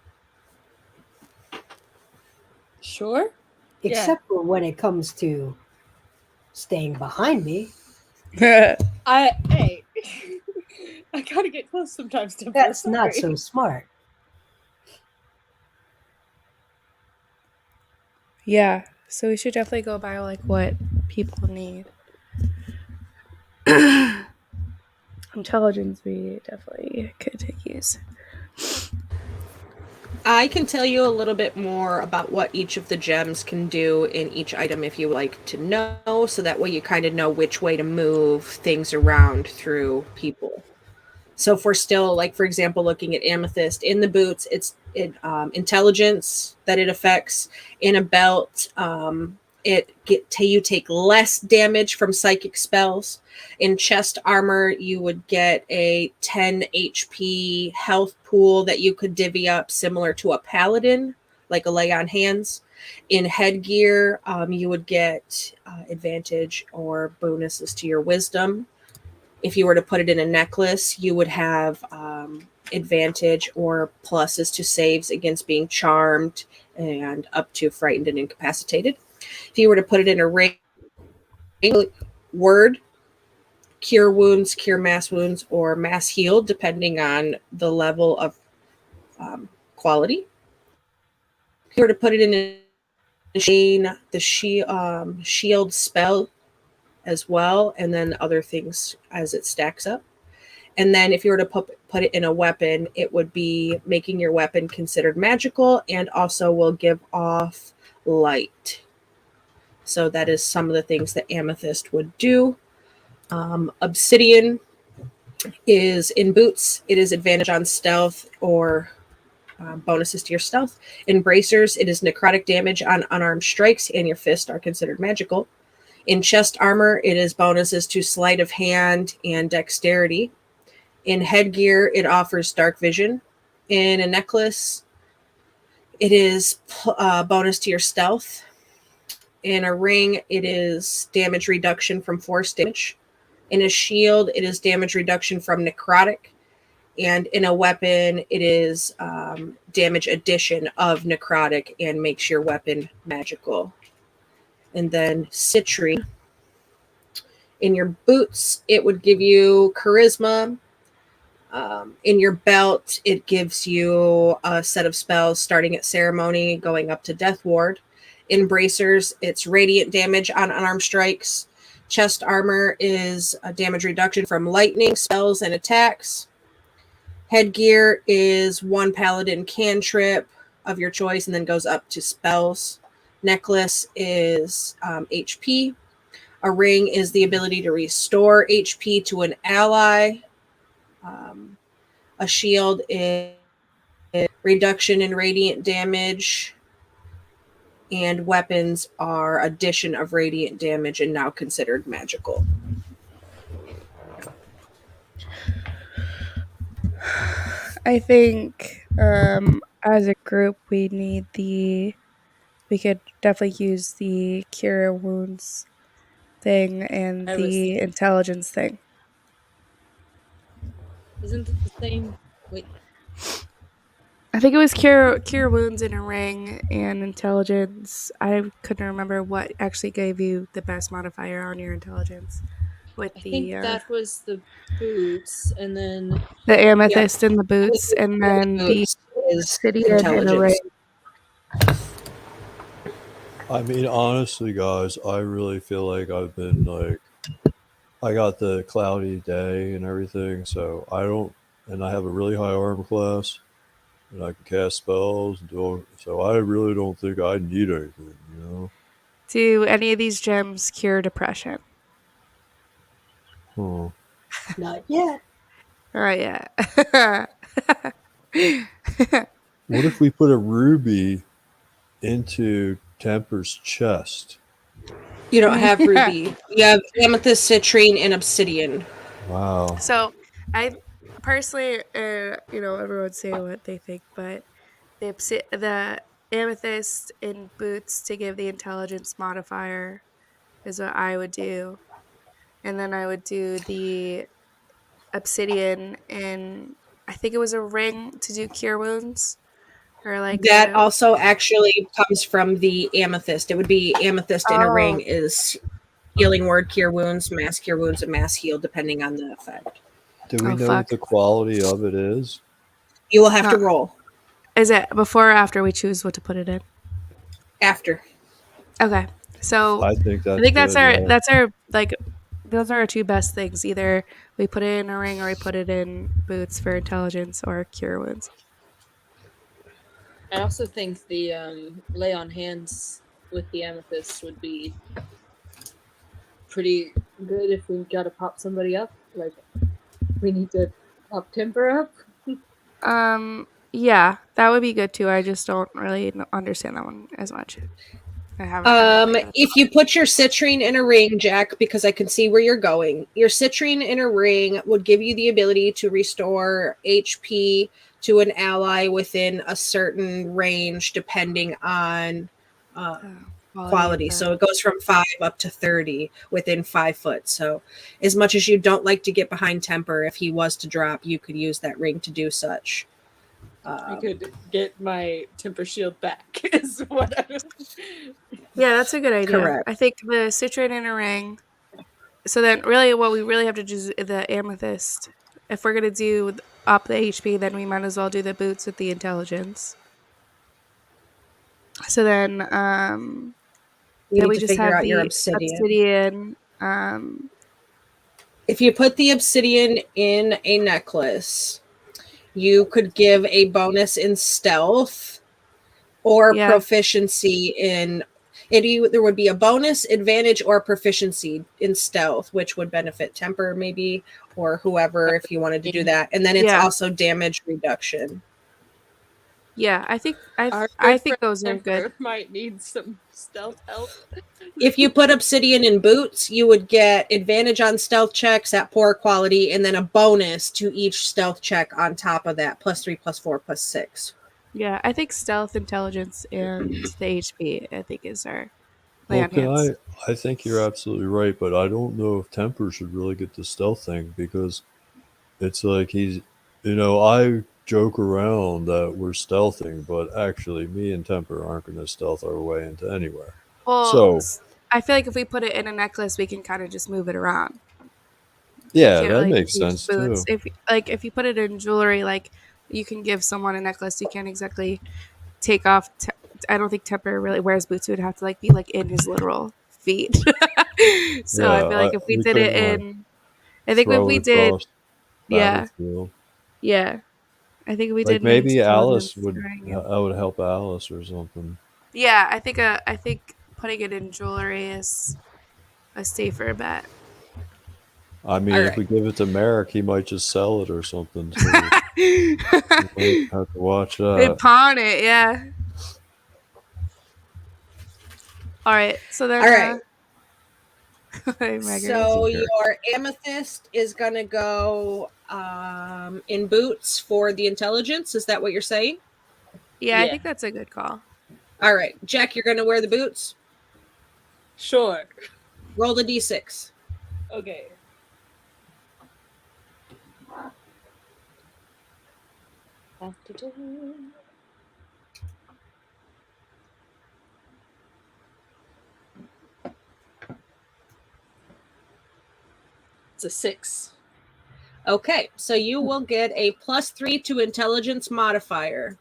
Sure.
Except for when it comes to staying behind me.
Hey, I gotta get close sometimes. To
That's not so smart.
Yeah. So we should definitely go by like what people need. Intelligence we definitely could use.
I can tell you a little bit more about what each of the gems can do in each item if you like to know, so that way you kind of know which way to move things around through people. So if we're still, like, for example, looking at amethyst in the boots, it's intelligence that it affects. In a belt, you take less damage from psychic spells. In chest armor, you would get a 10 HP health pool that you could divvy up, similar to a paladin, like a lay on hands. In headgear, you would get advantage or bonuses to your wisdom. If you were to put it in a necklace, you would have advantage or pluses to saves against being charmed and up to frightened and incapacitated. If you were to put it in a ring, word, cure wounds, cure mass wounds, or mass healed, depending on the level of quality. If you were to put it in a chain, the shield spell as well, and then other things as it stacks up. And then if you were to put it in a weapon, it would be making your weapon considered magical and also will give off light. So that is some of the things that amethyst would do. Obsidian is in boots. It is advantage on stealth or bonuses to your stealth. In bracers, it is necrotic damage on unarmed strikes, and your fists are considered magical. In chest armor, it is bonuses to sleight of hand and dexterity. In headgear, it offers dark vision. In a necklace, it is bonus to your stealth. In a ring, it is damage reduction from force damage. In a shield, it is damage reduction from necrotic. And in a weapon, it is damage addition of necrotic and makes your weapon magical. And then citrine. In your boots, it would give you charisma. In your belt, it gives you a set of spells starting at ceremony, going up to death ward. In bracers, it's radiant damage on unarmed strikes. Chest armor is a damage reduction from lightning, spells, and attacks. Headgear is one paladin cantrip of your choice and then goes up to spells. Necklace is HP. A ring is the ability to restore HP to an ally. A shield is reduction in radiant damage. And weapons are addition of radiant damage and now considered magical.
I think as a group we could definitely use the cure wounds thing and the intelligence thing.
Isn't it the same? Wait.
I think it was cure wounds in a ring and intelligence. I couldn't remember what actually gave you the best modifier on your intelligence. With
I think that was the boots, and then
the amethyst in the boots, and then the obsidian in a ring.
I mean, honestly, guys, I really feel like I've been like, I got the cloudy day and everything, so and I have a really high armor class, and I can cast spells, so I really don't think I need anything, you know?
Do any of these gems cure depression?
Huh.
Not yet.
Not yet.
What if we put a ruby into Temper's chest?
You don't have ruby. You have amethyst, citrine, and obsidian.
Wow.
So, I personally, everyone say what they think, but the amethyst in boots to give the intelligence modifier is what I would do, and then I would do the obsidian in, I think it was a ring to do cure wounds, or like
that also actually comes from the amethyst. It would be amethyst in a ring is healing word, cure wounds, and mass heal, depending on the effect.
Do we know what the quality of it is?
You will have to roll.
Is it before or after we choose what to put it in?
After.
Okay, so
I think
that's our like, those are our two best things. Either we put it in a ring or we put it in boots for intelligence or cure wounds.
I also think the lay on hands with the amethyst would be pretty good if we gotta pop somebody up. Like, we need to pop Temper up.
Yeah, that would be good too. I just don't really understand that one as much. I haven't played with
If you put your citrine in a ring, Jack, because I can see where you're going, your citrine in a ring would give you the ability to restore HP to an ally within a certain range, depending on quality. So it goes from 5 up to 30 within 5 foot. So as much as you don't like to get behind Temper, if he was to drop, you could use that ring to do such.
I could get my Temper Shield back, is what I was.
Yeah, that's a good idea.
Correct.
I think the citrine in a ring. So then, really, what we really have to do is the amethyst. If we're gonna do up the HP, then we might as well do the boots with the intelligence. So then,
You
then
need
we
to
just
figure
have
out your
the
obsidian.
obsidian.
If you put the obsidian in a necklace, you could give a bonus in stealth or
Yeah.
proficiency in it. There would be a bonus, advantage, or proficiency in stealth, which would benefit Temper maybe, or whoever if you wanted to do that. And then it's
Yeah.
also damage reduction.
Yeah, I think
Our
I
good
think
friend
those are
Temper
good.
might need some stealth help.
If you put obsidian in boots, you would get advantage on stealth checks at poor quality, and then a bonus to each stealth check on top of that, +3, +4, +6.
Yeah, I think stealth, intelligence, and the HP. I think is our lay
Well,
on hands.
I think you're absolutely right, but I don't know if Temper should really get the stealth thing because it's like I joke around that we're stealthing, but actually, me and Temper aren't going to stealth our way into anywhere.
Well,
So,
I feel like if we put it in a necklace, we can kind of just move it around.
yeah,
Can't
that
really
makes
just use
sense
boots.
too.
If you put it in jewelry, like you can give someone a necklace, you can't exactly take off. I don't think Temper really wears boots. It would have to like be like in his literal feet. So I
Yeah,
feel like if we
we
did it
couldn't like
in, I think if
throw
we
it
did,
across
yeah,
battlefield.
yeah, I think if we
Like
did
maybe Alice
intelligence
would
during it.
that would help Alice or something.
Yeah, I think putting it in jewelry is a safer bet.
I mean,
All
if
right.
we give it to Merrick, he might just sell it or something. So we might have to watch
They
that.
pawn it, yeah. All right, so then.
All right.
Margaret,
So
is it-
your amethyst is going to go in boots for the intelligence. Is that what you're saying?
yeah, I
Yeah.
think that's a good call.
All right. Jack, you're going to wear the boots.
Sure.
Roll the d6.
Okay. It's a 6.
Okay. So you will get a +3 to intelligence modifier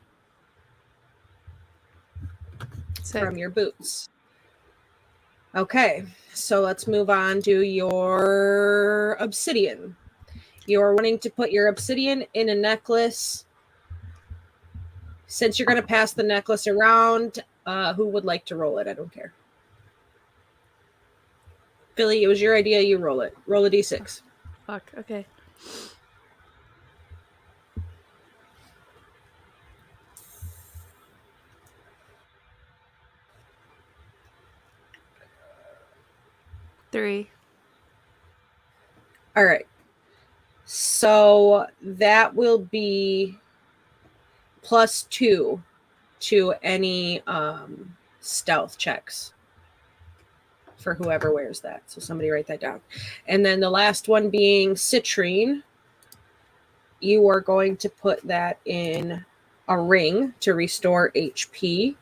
Sick.
from your boots. Okay. So let's move on to your obsidian. You're wanting to put your obsidian in a necklace. Since you're going to pass the necklace around, who would like to roll it? I don't care. Philly, it was your idea. You roll it. Roll a d6.
Fuck. Okay. Three.
All right. So that will be +2 to any stealth checks for whoever wears that. So somebody write that down. And then the last one being citrine. You are going to put that in a ring to restore HP.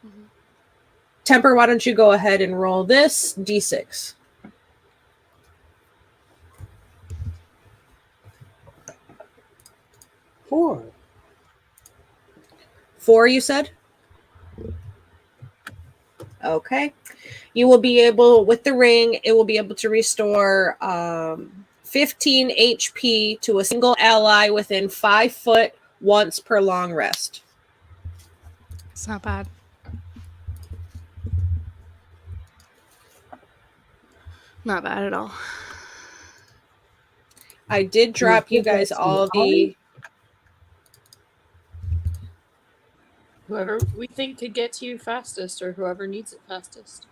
Mhm.
Temper, why don't you go ahead and roll this d6?
Four.
4, you said? Okay. You will be able, with the ring, it will be able to restore 15 HP to a single ally within 5 foot once per long rest.
It's not bad. Not bad at all.
I did
Can you
drop you
give that
guys
to
all
Ollie?
Whoever we think could get to you fastest, or whoever needs it fastest.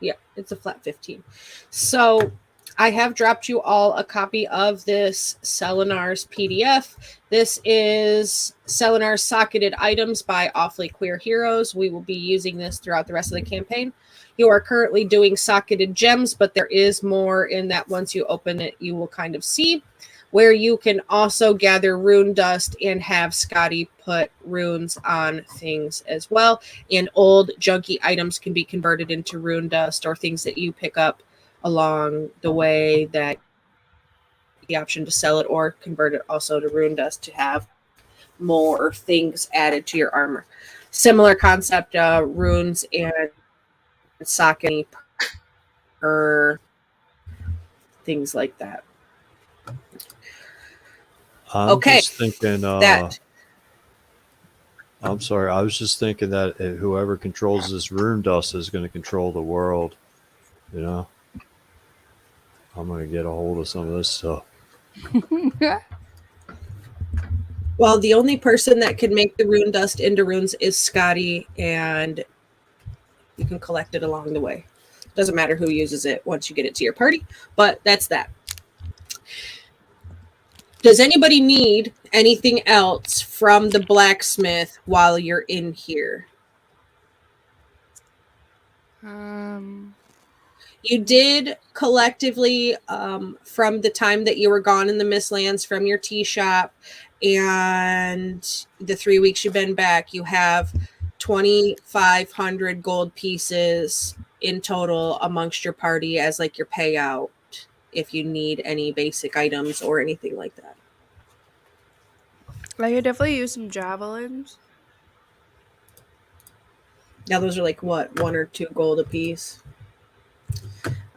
Yeah, it's a flat 15. So I have dropped you all a copy of this Selenar's PDF. This is Selenar's Socketed Items by Awfully Queer Heroes. We will be using this throughout the rest of the campaign. You are currently doing socketed gems, but there is more in that once you open it, you will kind of see, where you can also gather rune dust and have Scotty put runes on things as well. And old junky items can be converted into rune dust, or things that you pick up along the way that the option to sell it or convert it also to rune dust to have more things added to your armor. Similar concept, runes and socket per things like that.
I'm
Okay,
just thinking.
that
I'm sorry. I was just thinking that whoever controls this rune dust is going to control the world. You know, I'm going to get a hold of some of this stuff.
well, the only person that can make the rune dust into runes is Scotty, and you can collect it along the way. Doesn't matter who uses it once you get it to your party, but that's that. Does anybody need anything else from the blacksmith while you're in here? You did collectively, from the time that you were gone in the Mistlands, from your tea shop and the 3 weeks you've been back, you have 2,500 gold pieces in total amongst your party as like your payout if you need any basic items or anything like that.
I could definitely use some javelins.
Now those are like what, 1 or 2 gold a piece?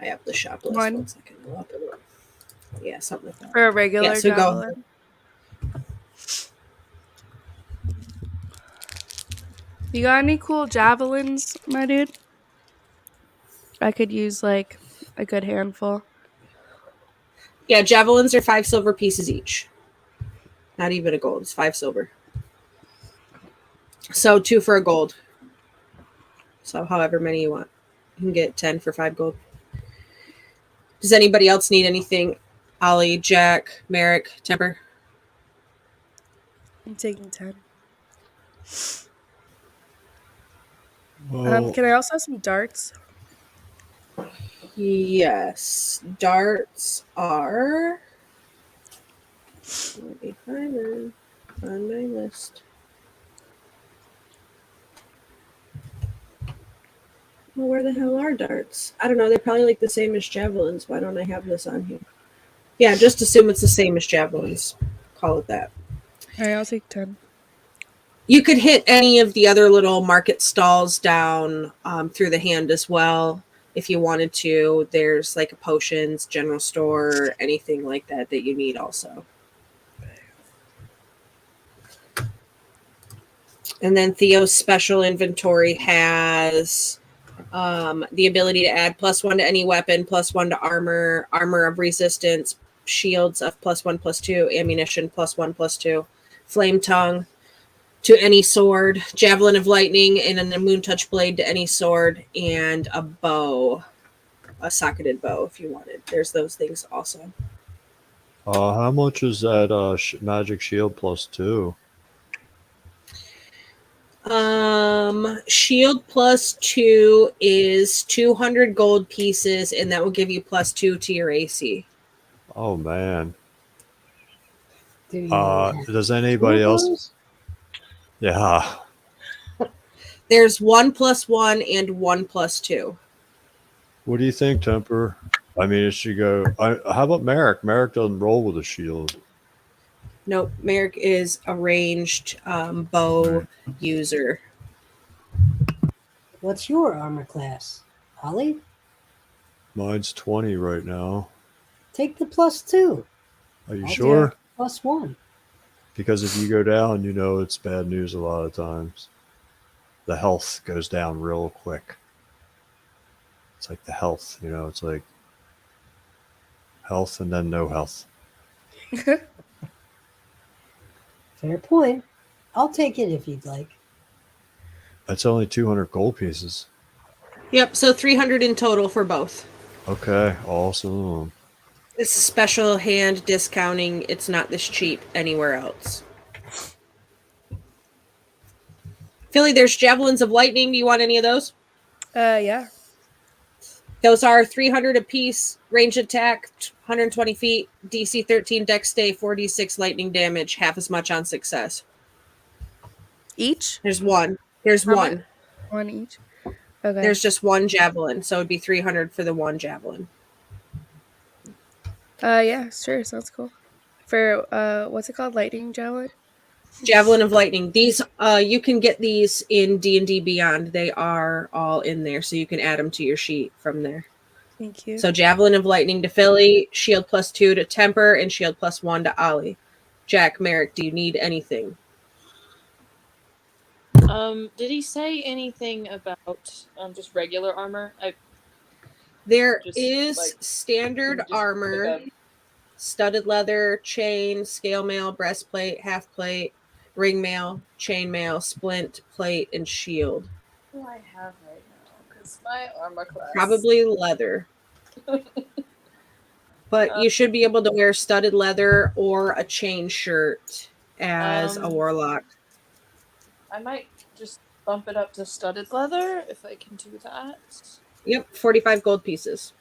I have the shop list.
1.
1 second. I'll have to look. Yeah, something like that.
For a regular
Yeah, so go
javelin. You got any cool javelins, my dude? I could use like a good handful.
Yeah, javelins are 5 silver pieces each. Not even a gold. It's 5 silver. So 2 for a gold. So however many you want. You can get 10 for 5 gold. Does anybody else need anything? Ollie, Jack, Merrick, Temper?
I'm taking 10.
Well,
Can I also have some darts?
Yes. Darts are... Let me find them on my list. Well, where the hell are darts? I don't know. They're probably like the same as javelins. Why don't I have this on here? Yeah, just assume it's the same as javelins. Call it that.
All right, I'll take 10.
You could hit any of the other little market stalls down through the hand as well if you wanted to. There's like a potions, general store, anything like that that you need also. And then Theo's special inventory has the ability to add +1 to any weapon, +1 to armor, armor of resistance, shields of +1/+2, ammunition +1/+2, flame tongue to any sword, javelin of lightning, and a moon touch blade to any sword, and a bow, a socketed bow if you wanted. There's those things also.
how much is that magic shield +2?
Shield +2 is 200 gold pieces, and that will give you +2 to your AC.
Oh man.
Do you
Does anybody
two of
else?
those?
Yeah.
There's 1+1 and 1+2.
What do you think, Temper? I mean, it should go. How about Merrick? Merrick doesn't roll with a shield.
Nope, Merrick is a ranged bow user.
What's your armor class? Ollie?
Mine's 20 right now.
Take the +2.
Are you
I'll
sure?
take +1.
Because if you go down, you know it's bad news a lot of times. The health goes down real quick. It's like the health, you know, it's like health and then no health.
Fair point. I'll take it if you'd like.
That's only 200 gold pieces.
Yep, so 300 in total for both.
Okay, awesome.
It's special hand discounting. It's not this cheap anywhere else. Philly, there's javelins of lightning. Do you want any of those?
Yeah.
Those are 300 apiece, range attack, 120 feet, DC 13, dex stay, 4d6 lightning damage, half as much on success.
Each?
There's one. There's
How
one.
much? One each. Okay.
There's just one javelin, so it'd be 300 for the one javelin.
Yeah, sure, sounds cool. For what's it called? Lightning javelin?
Javelin of lightning. These you can get these in D&D Beyond. They are all in there, so you can add them to your sheet from there.
Thank you.
So javelin of lightning to Philly, shield +2 to Temper, and shield +1 to Ollie. Jack, Merrick, do you need anything?
Did he say anything about just regular armor?
There
Just,
is
like,
standard
just
armor,
like
studded leather, chain, scale mail, breastplate, half plate, ring mail, chain mail, splint, plate, and shield.
what do I have right now? Because my armor class.
Probably leather. But you should be able to wear studded leather or a chain shirt as a warlock.
I might just bump it up to studded leather if I can do that.
Yep, 45 gold pieces.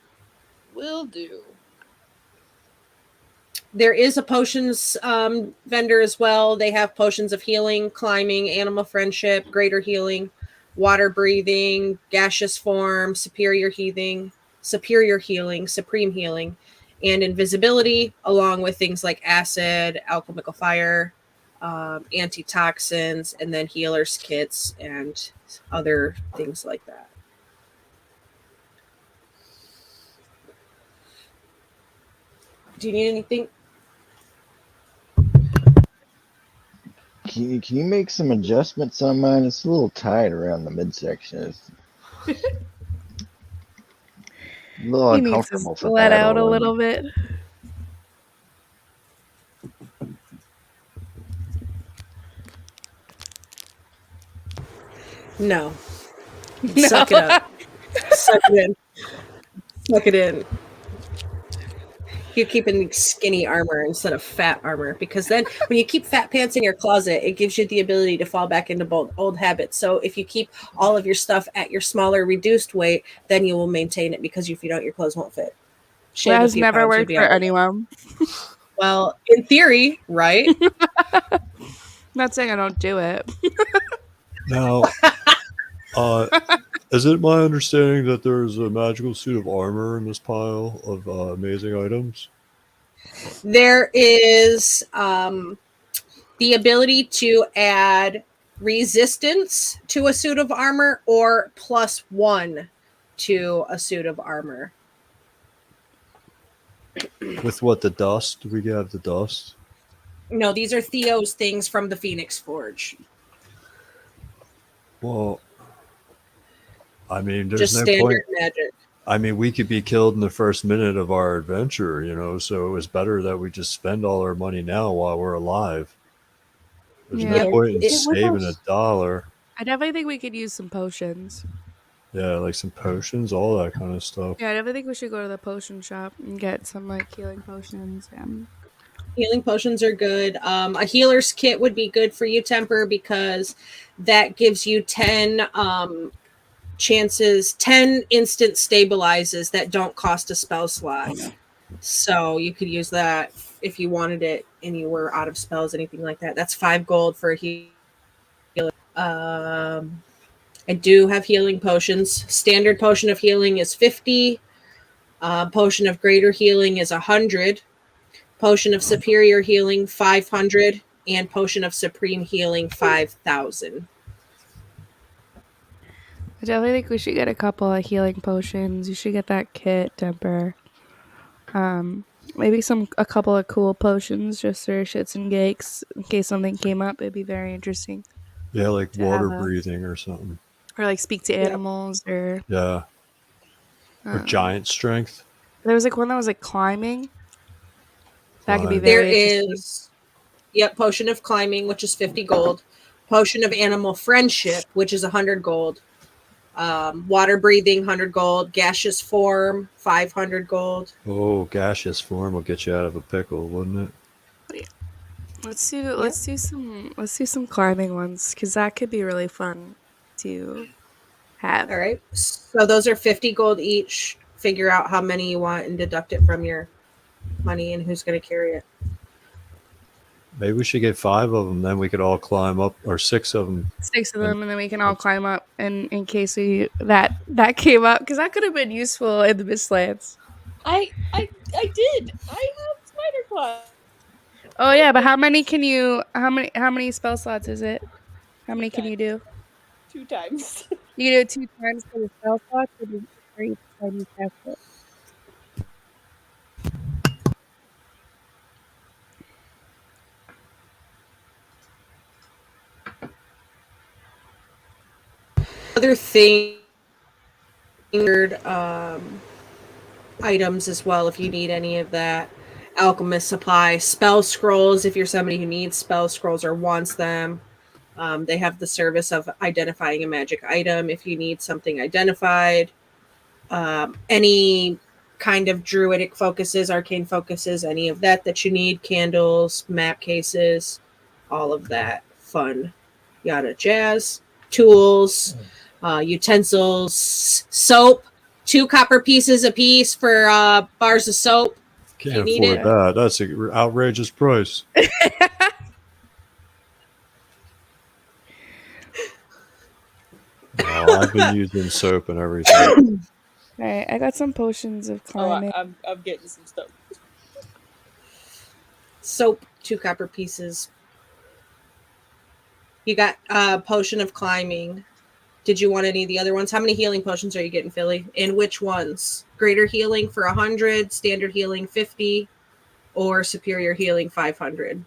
Will do.
There is a potions vendor as well. They have potions of healing, climbing, animal friendship, greater healing, water breathing, gaseous form, superior healing, supreme healing, and invisibility, along with things like acid, alchemical fire, antitoxins, and then healers kits and other things like that. Do you need anything?
Can you make some adjustments on mine? It's a little tight around the midsection. It's a little
He needs
uncomfortable
to
for
let out a
battle.
little bit.
No. Suck it up. Suck it in. Suck it in. You're keeping skinny armor instead of fat armor, because then when you keep fat pants in your closet, it gives you the ability to fall back into old habits. So if you keep all of your stuff at your smaller, reduced weight, then you will maintain it, because if you don't, your clothes won't fit.
That has never worked for anyone.
Well, in theory, right?
Not saying I don't do it.
Now, is it my understanding that there's a magical suit of armor in this pile of amazing items?
There is the ability to add resistance to a suit of armor or +1 to a suit of armor.
With what, the dust? Do we have the dust?
No, these are Theo's things from the Phoenix Forge.
Well, I mean, there's
Just
no
standard
point.
magic.
I mean, we could be killed in the first minute of our adventure, you know, so it was better that we just spend all our money now while we're alive. There's
Yeah.
no point in
It
saving
was-
$1.
I definitely think we could use some potions.
Yeah, like some potions, all that kind of stuff.
Yeah, I definitely think we should go to the potion shop and get some like healing potions.
Healing potions are good. A healer's kit would be good for you, Temper, because that gives you 10 chances, 10 instant stabilizes that don't cost a spell slot. So you could use that if you wanted it and you were out of spells, anything like that. That's 5 gold for a healer. I do have healing potions. Standard potion of healing is 50. Potion of greater healing is 100. Potion of superior healing 500, and potion of supreme healing 5,000.
I definitely think we should get a couple of healing potions. You should get that kit, Temper. Maybe a couple of cool potions just for shits and gigs in case something came up. It'd be very interesting
Yeah, like
to have
water
a,
breathing or something.
or like speak to
Yep.
animals or
Yeah. Or giant strength.
there was like one that was like climbing. That could be
Climb.
There
very interesting.
is, yep, potion of climbing, which is 50 gold. Potion of animal friendship, which is 100 gold. Water breathing, 100 gold. Gaseous form, 500 gold.
Oh, gaseous form will get you out of a pickle, wouldn't it?
Let's do some climbing ones because that could be really fun to have.
All right. So those are 50 gold each. Figure out how many you want and deduct it from your money and who's going to carry it.
Maybe we should get 5 of them, then we could all climb up, or 6 of them.
6 of them, and then we can all climb up. And in case that came up, because that could have been useful in the Mistlands.
I did. I have spider claw.
Oh yeah, but how many spell slots is it? How many can you do?
2 times.
You can do it 2 times for the spell slots, or do it each time you cast it?
Other thing, items as well if you need any of that. Alchemist supply, spell scrolls if you're somebody who needs spell scrolls or wants them. They have the service of identifying a magic item if you need something identified. Any kind of druidic focuses, arcane focuses, any of that you need. Candles, map cases, all of that fun yada jazz. Tools, utensils, soap, 2 copper pieces a piece for bars of soap.
Can't
need
afford
it.
that. That's an outrageous price. Oh, I've been using soap and everything.
All right, I got some potions of climbing.
I'm getting some stuff.
Soap, 2 copper pieces. You got potion of climbing. Did you want any of the other ones? How many healing potions are you getting, Philly? And which ones? Greater healing for 100, standard healing 50, or superior healing 500?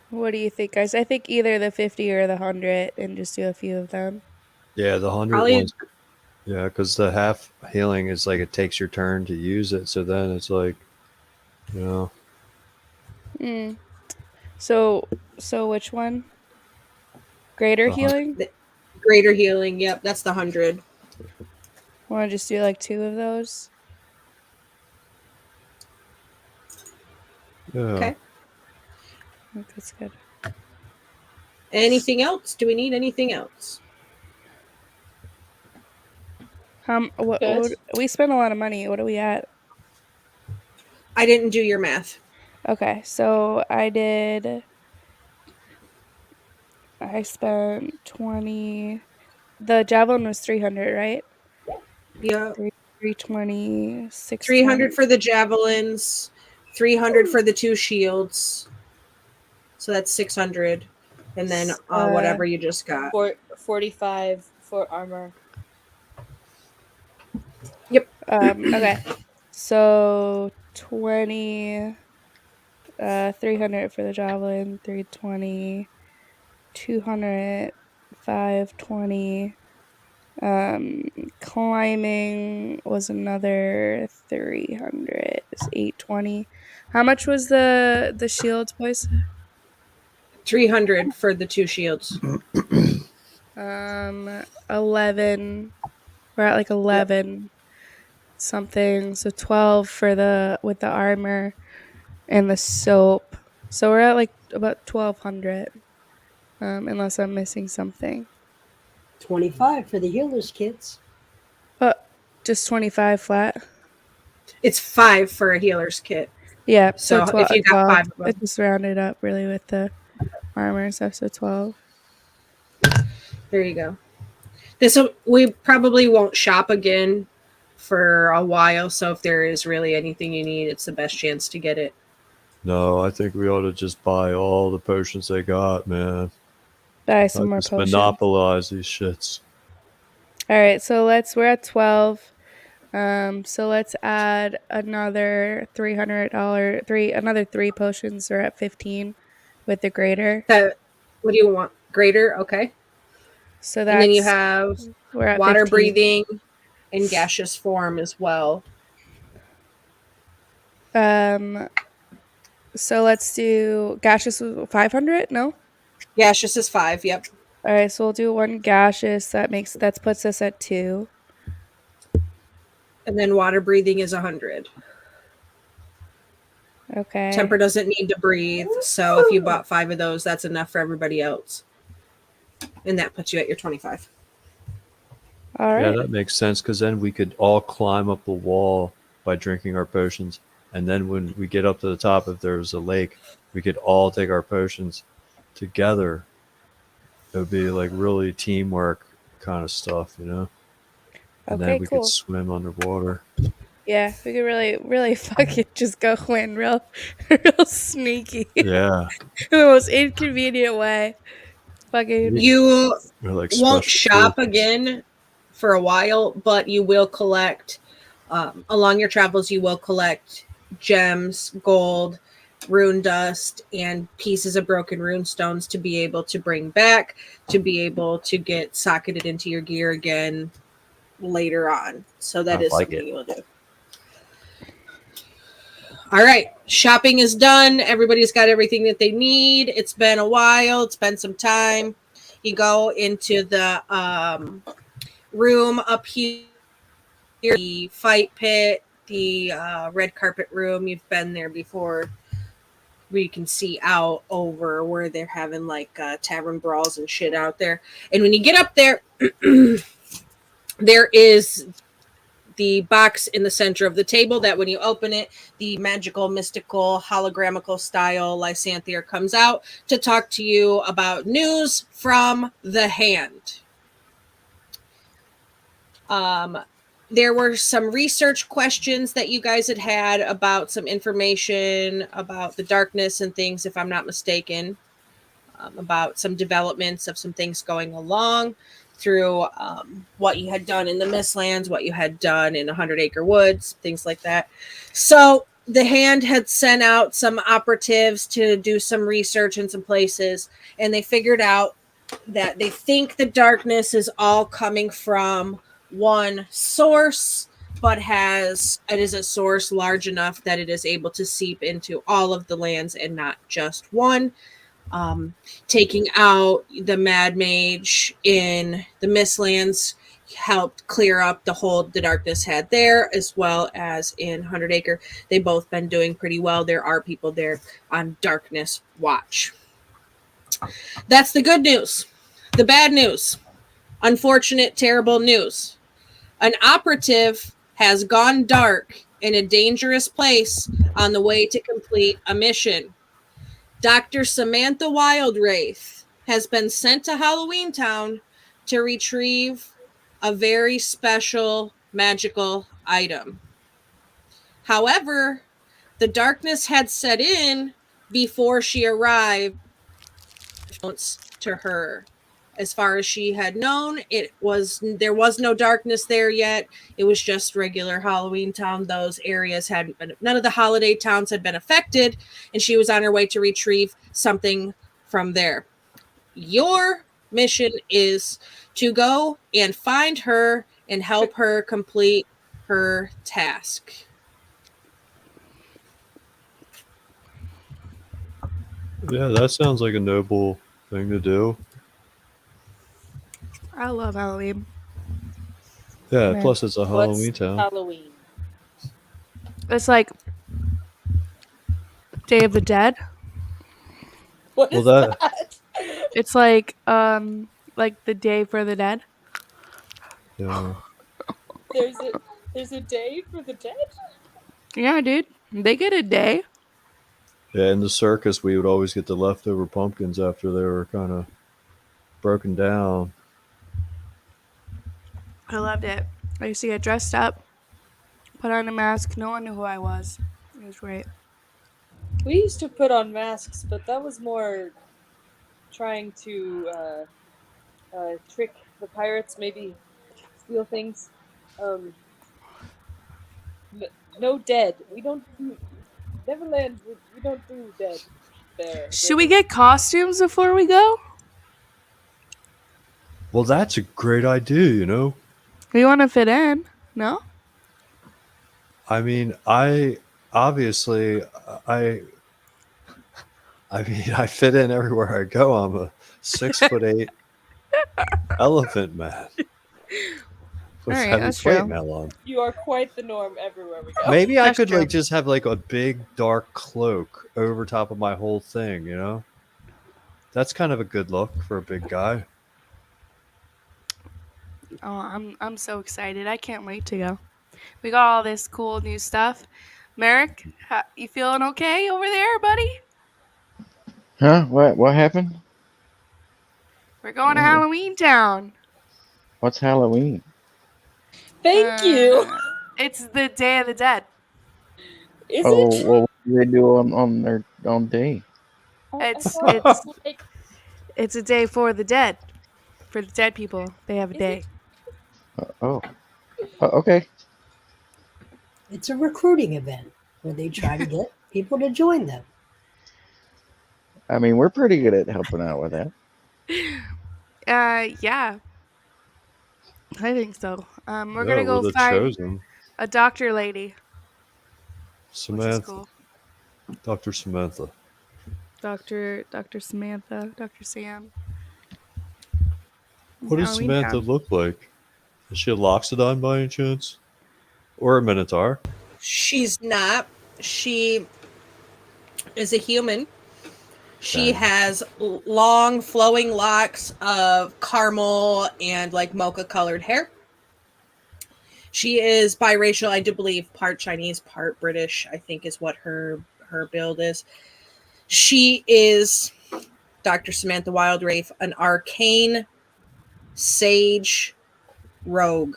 What do you think, guys? I think either the 50 or the 100, and just do a few of them.
Yeah, the 100
Probably-
ones. Yeah, because the half healing is like it takes your turn to use it. So then it's like, you know.
So which one? Greater healing?
Greater healing, yep, that's the 100.
Want to just do like 2 of those?
Yeah.
Okay.
I think that's good.
Anything else? Do we need anything else?
What we spent a lot of money. What are we at?
I didn't do your math.
Okay, so I spent 20. The javelin was 300, right?
Yeah.
320,
300 for the javelins, 300 for the 2 shields. So that's 600. And then whatever you just got.
45 for armor.
Yep.
Okay. So 20, 300 for the javelin, 320, 200, 520. Climbing was another 300. It's 820. How much was the shields, boys?
300 for the 2 shields.
11. We're at like 11 something. So 12 for with the armor and the soap. So we're at like about 1200. Unless I'm missing something.
25 for the healer's kits.
But just 25 flat.
It's 5 for a healer's kit.
Yeah,
So
12,
if you got 5 of them.
It's just rounded up really with the armor and stuff, so 12.
There you go. We probably won't shop again for a while, so if there is really anything you need, it's the best chance to get it.
No, I think we ought to just buy all the potions they got, man.
Buy some more
Just
potions.
monopolize these shits.
All right, so we're at 12. So let's add another $300. Another 3 potions are at 15 with the greater.
What do you want? Greater, okay.
So
And then you
that's
have
we're at
water
15.
breathing and gaseous form as well.
So let's do gaseous 500. No.
Gaseous is 5. Yep.
All right. So we'll do one gaseous. That puts us at 2.
And then water breathing is 100.
Okay.
Temper doesn't need to breathe, so if you bought 5 of those, that's enough for everybody else. And that puts you at your 25.
All right.
Yeah, that makes sense because then we could all climb up the wall by drinking our potions. And then when we get up to the top, if there's a lake, we could all take our potions together. It would be like really teamwork kind of stuff, you know? And then
Okay.
we
Cool.
could swim underwater.
Yeah, we could really fucking just go in real sneaky.
Yeah.
In the most inconvenient way. Fucking.
You
We're like
won't
special
shop
troops.
again for a while, but you will collect, along your travels, you will collect gems, gold, rune dust, and pieces of broken rune stones to be able to bring back, to be able to get socketed into your gear again later on. So that
I
is
like
something
it.
you will do. All right, shopping is done. Everybody's got everything that they need. It's been a while. It's been some time. You go into the room up here, the fight pit, the red carpet room. You've been there before. We can see out over where they're having like tavern brawls and shit out there. And when you get up there, there is the box in the center of the table that when you open it, the magical, mystical, hologramical style Lysanthier comes out to talk to you about news from the hand. There were some research questions that you guys had about some information about the darkness and things, if I'm not mistaken, about some developments of some things going along through what you had done in the Mistlands, what you had done in 100 Acre Woods, things like that. So the hand had sent out some operatives to do some research in some places, and they figured out that they think the darkness is all coming from one source, but it is a source large enough that it is able to seep into all of the lands and not just one. Taking out the Mad Mage in the Mistlands helped clear up the hold the darkness had there, as well as in 100 Acre. They've both been doing pretty well. There are people there on darkness watch. That's the good news. The bad news. Unfortunate, terrible news. An operative has gone dark in a dangerous place on the way to complete a mission. Dr. Samantha Wildwraith has been sent to Halloween Town to retrieve a very special magical item. However, the darkness had set in before she arrived to her. As far as she had known, there was no darkness there yet. It was just regular Halloween Town. Those areas hadn't been, none of the holiday towns had been affected, and she was on her way to retrieve something from there. Your mission is to go and find her and help her complete her task.
Yeah, that sounds like a noble thing to do.
I love Halloween.
Yeah,
Man.
plus it's a
What's
Halloween town.
Halloween?
It's like Day of the Dead.
What
Well,
is
that-
that?
It's like the Day for the Dead.
Yeah.
There's a day for the dead?
Yeah, dude. They get a day.
Yeah, in the circus, we would always get the leftover pumpkins after they were kind of broken down.
I loved it. I used to get dressed up, put on a mask. No one knew who I was. It was great.
We used to put on masks, but that was more trying to trick the pirates, maybe steal things. No dead. We don't do Neverland. We don't do dead there.
Should we get costumes before we go?
Well, that's a great idea, you know?
We want to fit in. No?
I mean, I obviously, I, I mean, I fit in everywhere I go. I'm a 6'8" elephant man with
Alright,
heavy
that's
plate
true.
mail on.
You are quite the norm everywhere we go.
Maybe I
That's
could
true.
like just have like a big dark cloak over top of my whole thing, you know? That's kind of a good look for a big guy.
Oh, I'm so excited. I can't wait to go. We got all this cool new stuff. Merrick, you feeling okay over there, buddy?
Huh? What happened?
We're going to
Oh.
Halloween Town.
What's Halloween?
Thank you.
It's the Day of the Dead.
Is
Oh,
it?
well, what do they do on their own day?
It's
I thought it was like,
it's a day for the dead. For the dead people, they have a
Is
day.
Oh, okay.
It's a recruiting event where they try to get people to join them.
I mean, we're pretty good at helping out with that.
Yeah. I think so. We're gonna go
we're the
find
chosen.
a doctor lady, which is
Samantha.
cool.
Dr. Samantha.
Dr. Samantha, Dr. Sam.
What does
Halloween
Samantha
Town.
look like? Is she a Loxodon by any chance? Or a Minotaur?
She's not. She is a human. She
Okay.
has long flowing locks of caramel and like mocha colored hair. She is biracial, I do believe, part Chinese, part British, I think is what her build is. She is Dr. Samantha Wildwraith, an arcane sage rogue.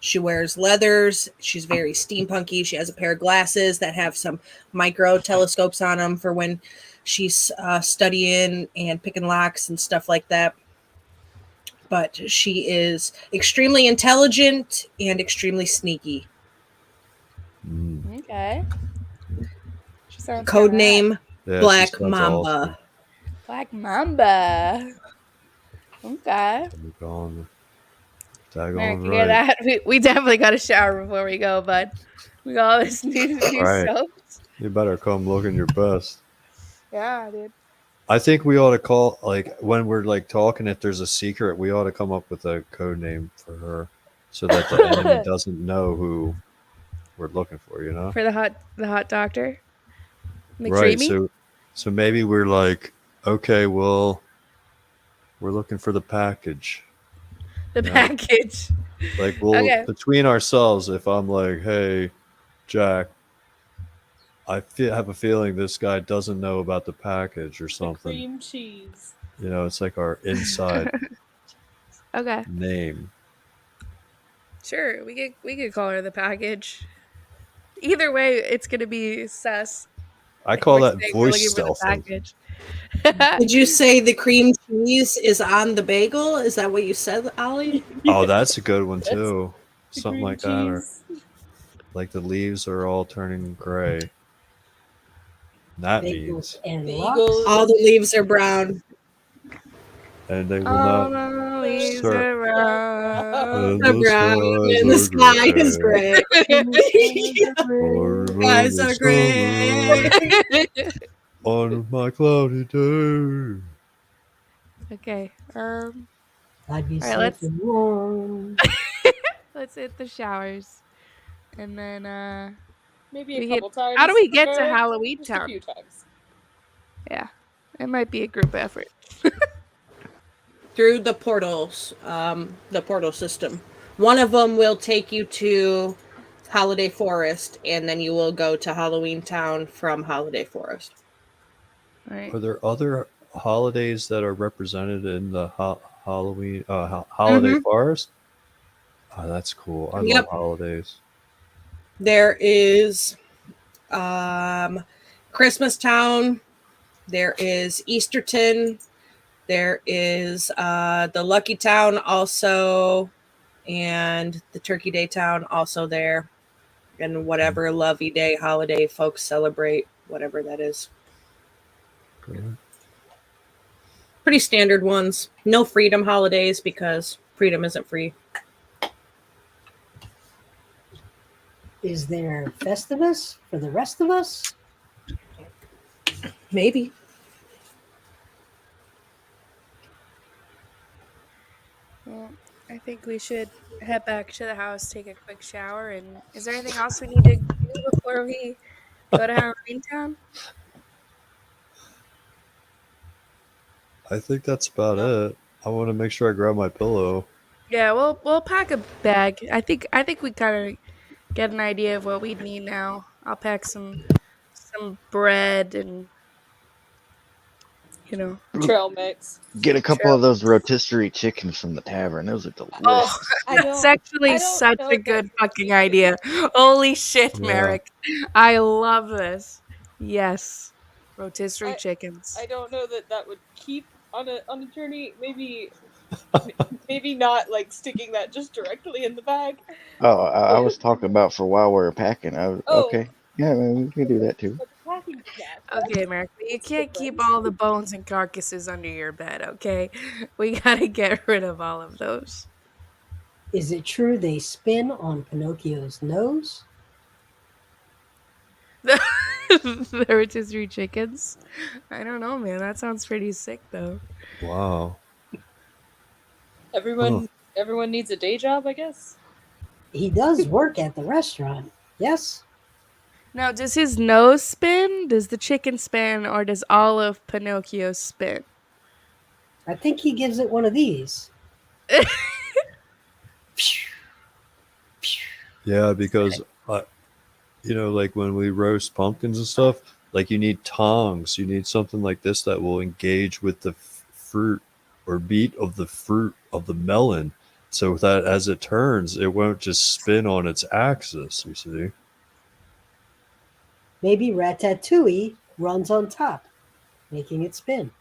She wears leathers. She's very steampunky. She has a pair of glasses that have some micro telescopes on them for when she's studying and picking locks and stuff like that. But she is extremely intelligent and extremely sneaky.
Mm.
Okay. She sounds
Code
kinda
name
Yeah, she
Black
sounds
Mamba.
awesome.
Black Mamba. Okay.
I'm going
Merrick,
daggone
you hear
right.
that? We definitely got a shower before we go, bud. We got all this new
Right.
soaps.
You better come looking your best.
Yeah, dude.
I think we ought to call, like, when we're like talking, if there's a secret, we ought to come up with a code name for her so that the enemy doesn't know who we're looking for, you know?
For the hot doctor.
Right.
McDreamy?
So maybe we're like, okay, well, we're looking for the package.
The
Yeah.
package.
Like, we'll,
Okay.
between ourselves, if I'm like, hey, Jack, I have a feeling this guy doesn't know about the package or
the
something.
cream cheese.
You know, it's like our inside
Okay.
name.
Sure. We could call her the package. Either way, it's gonna be sus.
I call
We're
that
saying we're
voice
looking for the
stealthing.
package.
Did you say the cream cheese is on the bagel? Is that what you said, Ollie?
Oh, that's a good one
That's
too.
The
Something
cream
like that, or
cheese.
like the leaves are all turning gray. That
Bagels
means,
and
Bagels.
lox.
All the leaves are brown.
and they will
All
not.
the leaves
Sir.
around.
And
The brown and the sky is gray. Skies are gray.
On my cloudy day.
Okay.
I'd be
All right,
safe
let's-
and warm.
Let's hit the showers. And then
Maybe
We
a
get-
couple times.
how do we get to
or
Halloween
just a
Town?
few times.
It might be a group effort.
Through the portals, the portal system. One of them will take you to Holiday Forest, and then you will go to Halloween Town from Holiday Forest.
All right.
Are there other holidays that are represented in the Halloween holiday forest? Oh, that's cool. I
Yep.
love holidays.
There is Christmas Town. There is Easterton. There is the Lucky Town also, and the Turkey Day Town also there. and whatever lovey day holiday folks celebrate, whatever that is. Pretty standard ones. No freedom holidays because freedom isn't free.
Is there Festivus for the rest of us?
Maybe.
Well, I think we should head back to the house, take a quick shower, and is there anything else we need to do before we go to Halloween Town?
I think that's about it. I want to make sure I grab my pillow.
Yeah, we'll pack a bag. I think we kind of get an idea of what we'd need now. I'll pack some bread and
Trail mix.
Get a couple of those rotisserie chickens from the tavern. Those are delicious.
Oh,
I
that's
don't-
actually
I don't
such
know
a
if
good
that's
fucking idea. Holy shit,
Yeah.
Merrick. I love this. Yes. Rotisserie chickens.
I don't know that would keep on a journey. Maybe not like sticking that just directly in the bag.
Oh, I was talking about for while we were packing.
Oh.
Okay. Yeah, man, we can do that too.
But the packing snack.
Okay, Merrick, but you
That's
can't keep
different.
all the bones and carcasses under your bed, okay? We gotta get rid of all of those.
Is it true they spin on Pinocchio's nose?
The rotisserie chickens. I don't know, man. That sounds pretty sick, though.
Wow.
Everyone needs a day job, I guess.
He does work at the restaurant. Yes?
Now, does his nose spin? Does the chicken spin? Or does all of Pinocchio spin?
I think he gives it one of these.
Yeah, because like when we roast pumpkins and stuff, like you need tongs. You need something like this that will engage with the fruit or beat of the fruit of the melon, so that as it turns, it won't just spin on its axis. You see?
Maybe Ratatouille runs on top, making it spin.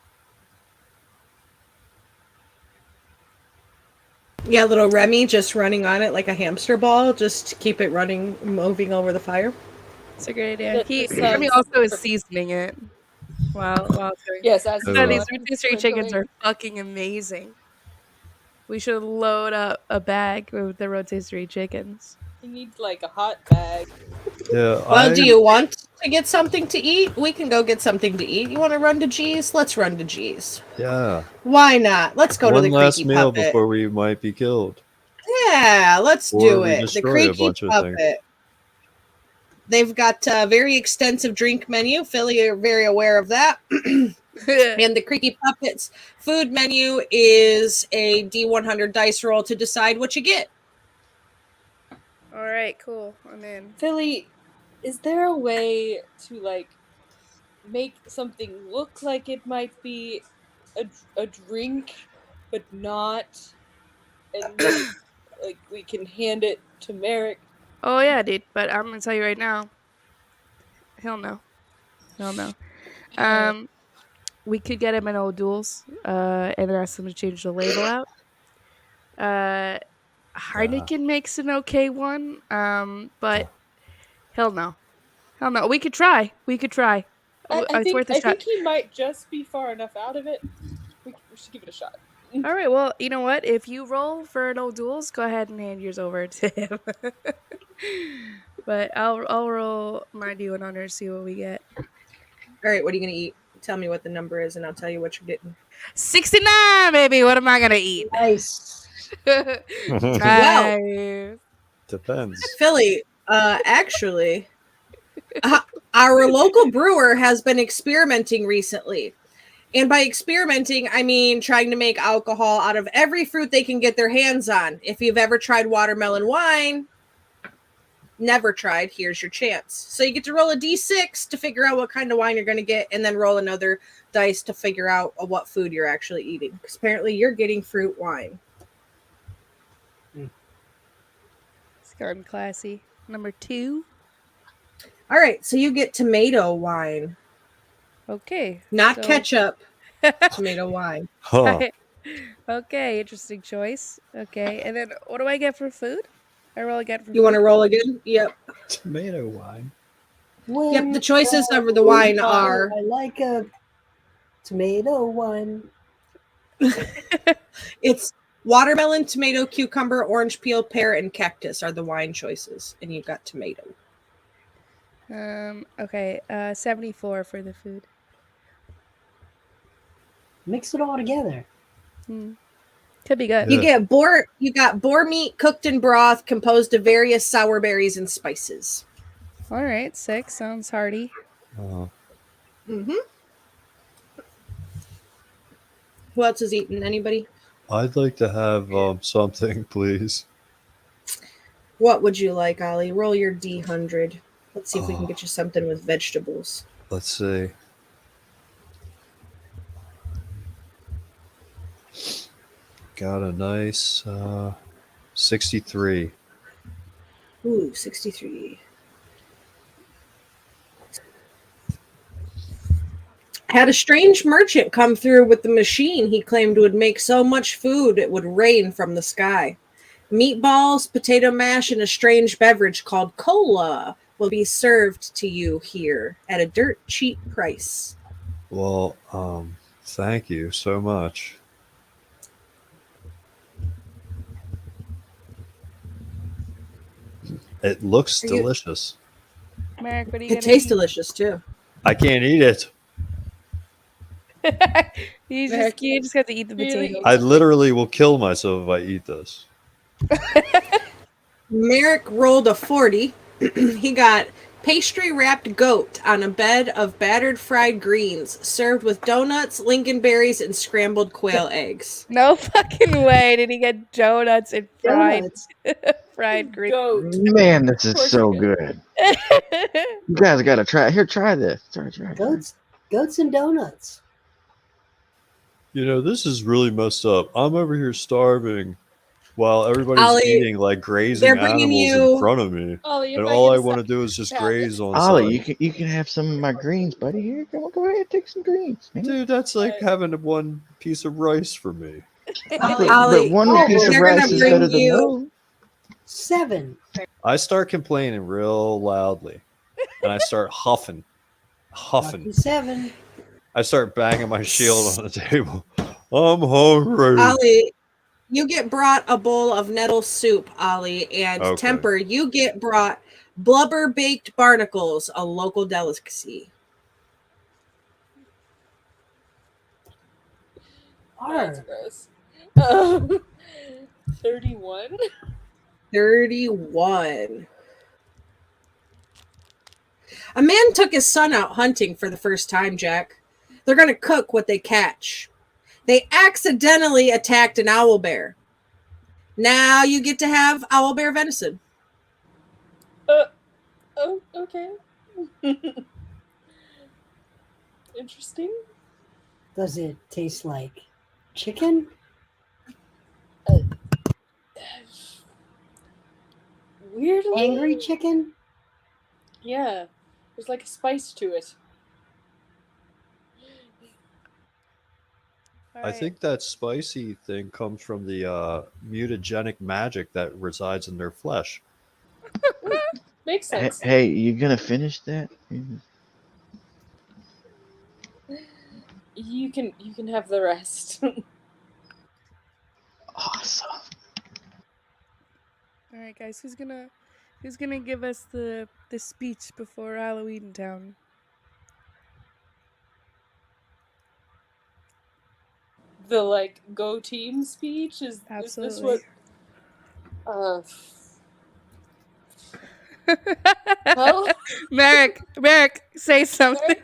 Yeah, little Remy just running on it like a hamster ball, just to keep it running, moving over the fire.
It's a great idea.
That
Remy
sounds
also is
perfect.
seasoning it while doing.
Yes, as
Oh,
So
wow.
these rotisserie chickens are fucking amazing. We should load up a bag with the rotisserie chickens.
He needs like a hot bag.
Yeah.
Well, do you want to get something to eat? We can go get something to eat. You want to run to G's? Let's run to G's.
Yeah.
Why not? Let's go to
One
the
last
Creaky
meal
Puppet.
before we might be killed.
Yeah, let's
Or
do
we
it. The
destroy a
Creaky
bunch of things.
Puppet. They've got a very extensive drink menu. Philly, you're very aware of that. And the Creaky Puppet's food menu is a D100 dice roll to decide what you get.
All right, cool. I'm in.
Philly, is there a way to like make something look like it might be a drink, but not, and then, like we can hand it to Merrick?
Oh yeah, dude. But I'm gonna tell you right now. Hell no. We could get him an old duels, and then ask them to change the label out. Heineken makes an okay one, but hell no. We could try.
I
It's worth a shot.
think he might just be far enough out of it. We should give it a shot.
All right. Well, you know what? If you roll for an old duels, go ahead and hand yours over to him. But I'll roll my D100 to see what we get.
All right, what are you going to eat? Tell me what the number is, and I'll tell you what you're getting.
69, baby. What am I gonna eat?
Nice.
Nice.
Depends.
Philly, actually, our local brewer has been experimenting recently. And by experimenting, I mean trying to make alcohol out of every fruit they can get their hands on. If you've ever tried watermelon wine, never tried, here's your chance. So you get to roll a d6 to figure out what kind of wine you're going to get, and then roll another dice to figure out what food you're actually eating. Because apparently you're getting fruit wine.
It's gotten classy. Number 2.
All right, so you get tomato wine.
Okay.
Not
so-
ketchup, tomato wine.
Huh.
Okay, interesting choice. Okay, and then what do I get for food? I roll again for
You want to
food.
roll again? Yep.
Tomato wine.
Yep. The choices of the wine are
I like a tomato wine.
it's watermelon, tomato, cucumber, orange peel, pear, and cactus are the wine choices, and you've got tomato.
Okay, 74 for the food.
Mix it all together.
Could be good.
You get boar. You got boar meat cooked in broth, composed of various sour berries and spices.
All right, 6 sounds hearty.
Mm-hmm. Who else is eating? Anybody?
I'd like to have something, please.
What would you like, Ollie? Roll your D100. Let's see if we can get you something with vegetables.
Let's see. Got a nice 63.
Ooh, 63. Had a strange merchant come through with the machine he claimed would make so much food it would rain from the sky. Meatballs, potato mash, and a strange beverage called cola will be served to you here at a dirt cheap price.
Well, thank you so much. It looks delicious.
Merrick, what are you
It
gonna
tastes
eat?
delicious too.
I can't eat it.
you
Merrick,
just have to eat the
really?
potatoes.
I literally will kill myself if I eat this.
Merrick rolled a 40. He got pastry wrapped goat on a bed of battered fried greens, served with donuts, lingonberries, and scrambled quail eggs.
No fucking way did he get donuts and fried
Donuts.
fried green.
Goat.
Man, this is
Of course
so
you
good. You guys gotta try it. Here, try this. Try.
Goats and donuts.
You know, this is really messed up. I'm over here starving while everybody's
Ollie,
eating like grazing
they're bringing
animals
you-
in front of me.
Ollie, if
And
I
all
get
I
a
want to
second
do is just
have
graze on
Ollie,
something.
you can have some of my greens, buddy. Here, come on, go ahead, take some greens, man.
Dude, that's like having one piece of rice for me.
But
Ollie,
one piece of
they're
rice
gonna
is
bring
better than
you-
no.
7.
I start complaining real loudly, and I start huffing.
Lucky 7.
I start banging my shield on the table. I'm hungry.
Ollie, you get brought a bowl of nettle soup, Ollie, and
Okay.
Temper, you get brought blubber baked barnacles, a local delicacy.
That's
R.
gross. 31.
31. A man took his son out hunting for the first time, Jack. They're going to cook what they catch. They accidentally attacked an owl bear. Now you get to have owl bear venison.
Oh, okay. Interesting.
Does it taste like chicken?
Weirdly.
Angry chicken?
Yeah. There's like a spice to it.
I think that spicy thing comes from the mutagenic magic that resides in their flesh.
Makes sense.
Hey, you gonna finish that?
You can have the rest.
Awesome.
All right, guys, who's gonna give us the speech before Halloween Town?
The like go team speech is this what? Well,
Merrick, say something.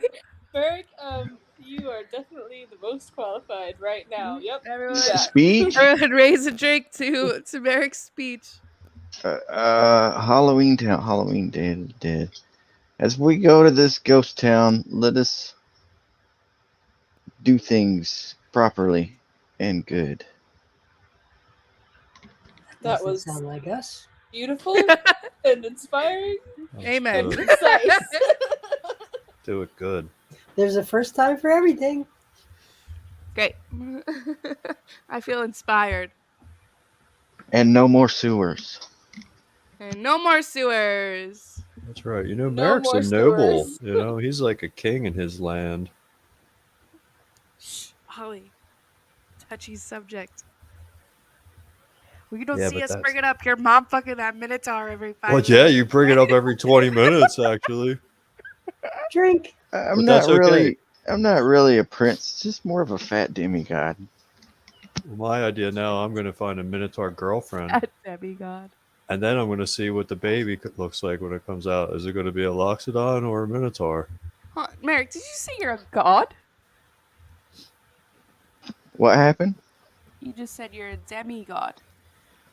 Merrick, you are definitely the most qualified right now. Yep.
Everyone,
Speech?
everyone raise a drink to Merrick's speech.
Halloween Town, Halloween Day of the Dead. As we go to this ghost town, let us do things properly and good.
That
Doesn't
was
sound like us.
beautiful and inspiring.
Amen.
Good.
Precise.
Do it good.
There's a first time for everything.
Great. I feel inspired.
And no more sewers.
And no more sewers.
That's right. You know,
No
Merrick's
more
a noble.
sewers.
You know, he's like a king in his land.
Shh, Holly. Touchy subject. Well, you don't
Yeah,
see
but
us
that's-
bring it up. Your mom fucking that Minotaur every 5
Well,
minutes.
yeah, you bring it up every 20 minutes, actually.
Drink.
I'm
But
not
that's okay.
really. I'm not really a prince. Just more of a fat demigod.
My idea now, I'm going to find a Minotaur girlfriend,
That demigod.
and then I'm going to see what the baby looks like when it comes out. Is it going to be a Loxodon or a Minotaur?
Huh, Merrick, did you say you're a god?
What happened?
You just said you're a demigod.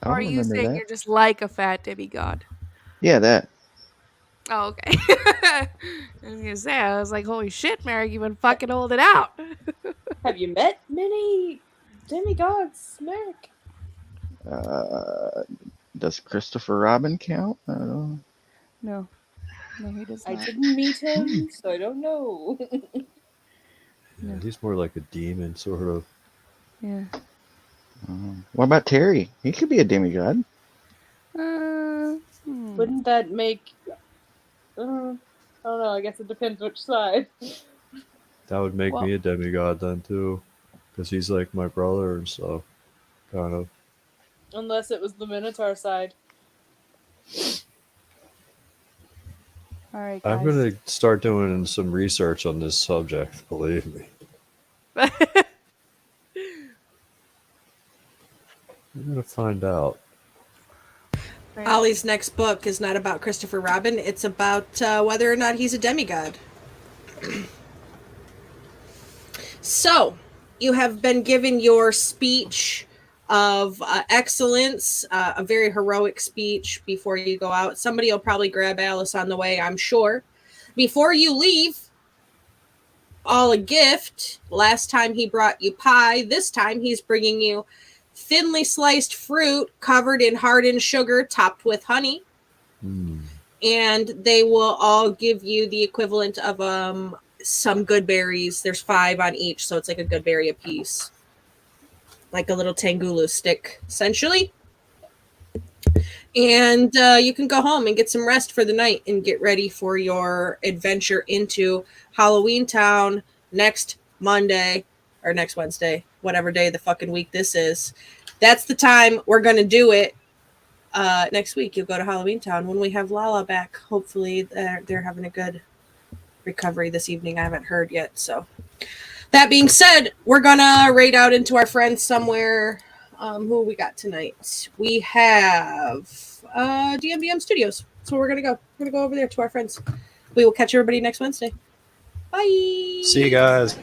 I
Or
don't
are you
remember
saying
that.
you're just like a fat demigod?
Yeah, that.
Oh, okay. I was gonna say, I was like, holy shit, Merrick, you've been fucking holding out.
Have you met many demigods, Merrick?
Does Christopher Robin count? I don't know.
No. No, he does
I
not.
didn't meet him, so I don't know.
Yeah, he's more like a demon, sort of.
Yeah.
What about Terry? He could be a demigod.
Wouldn't that make? I don't know. I guess it depends which side.
That would make
Well-
me a demigod then, too. Because he's like my brother and stuff. Kind of.
Unless it was the Minotaur side.
All right, guys.
I'm going to start doing some research on this subject, believe me. I'm going to find out.
Ollie's next book is not about Christopher Robin. It's about whether or not he's a demigod. So, you have been given your speech of excellence, a very heroic speech before you go out. Somebody will probably grab Alice on the way, I'm sure. Before you leave, all a gift. Last time he brought you pie. This time he's bringing you thinly sliced fruit covered in hardened sugar topped with honey. And they will all give you the equivalent of some good berries. There's 5 on each, so it's like a good berry a piece. Like a little tangulu stick, essentially. And you can go home and get some rest for the night and get ready for your adventure into Halloween Town next Monday or next Wednesday, whatever day of the fucking week this is. That's the time we're going to do it. Next week, you'll go to Halloween Town when we have Lala back. Hopefully, they're having a good recovery this evening. I haven't heard yet. So, that being said, we're going to raid out into our friends somewhere. Who we got tonight? We have DMDM Studios. So we're gonna go. We're gonna go over there to our friends. We will catch everybody next Wednesday. Bye.
See you guys.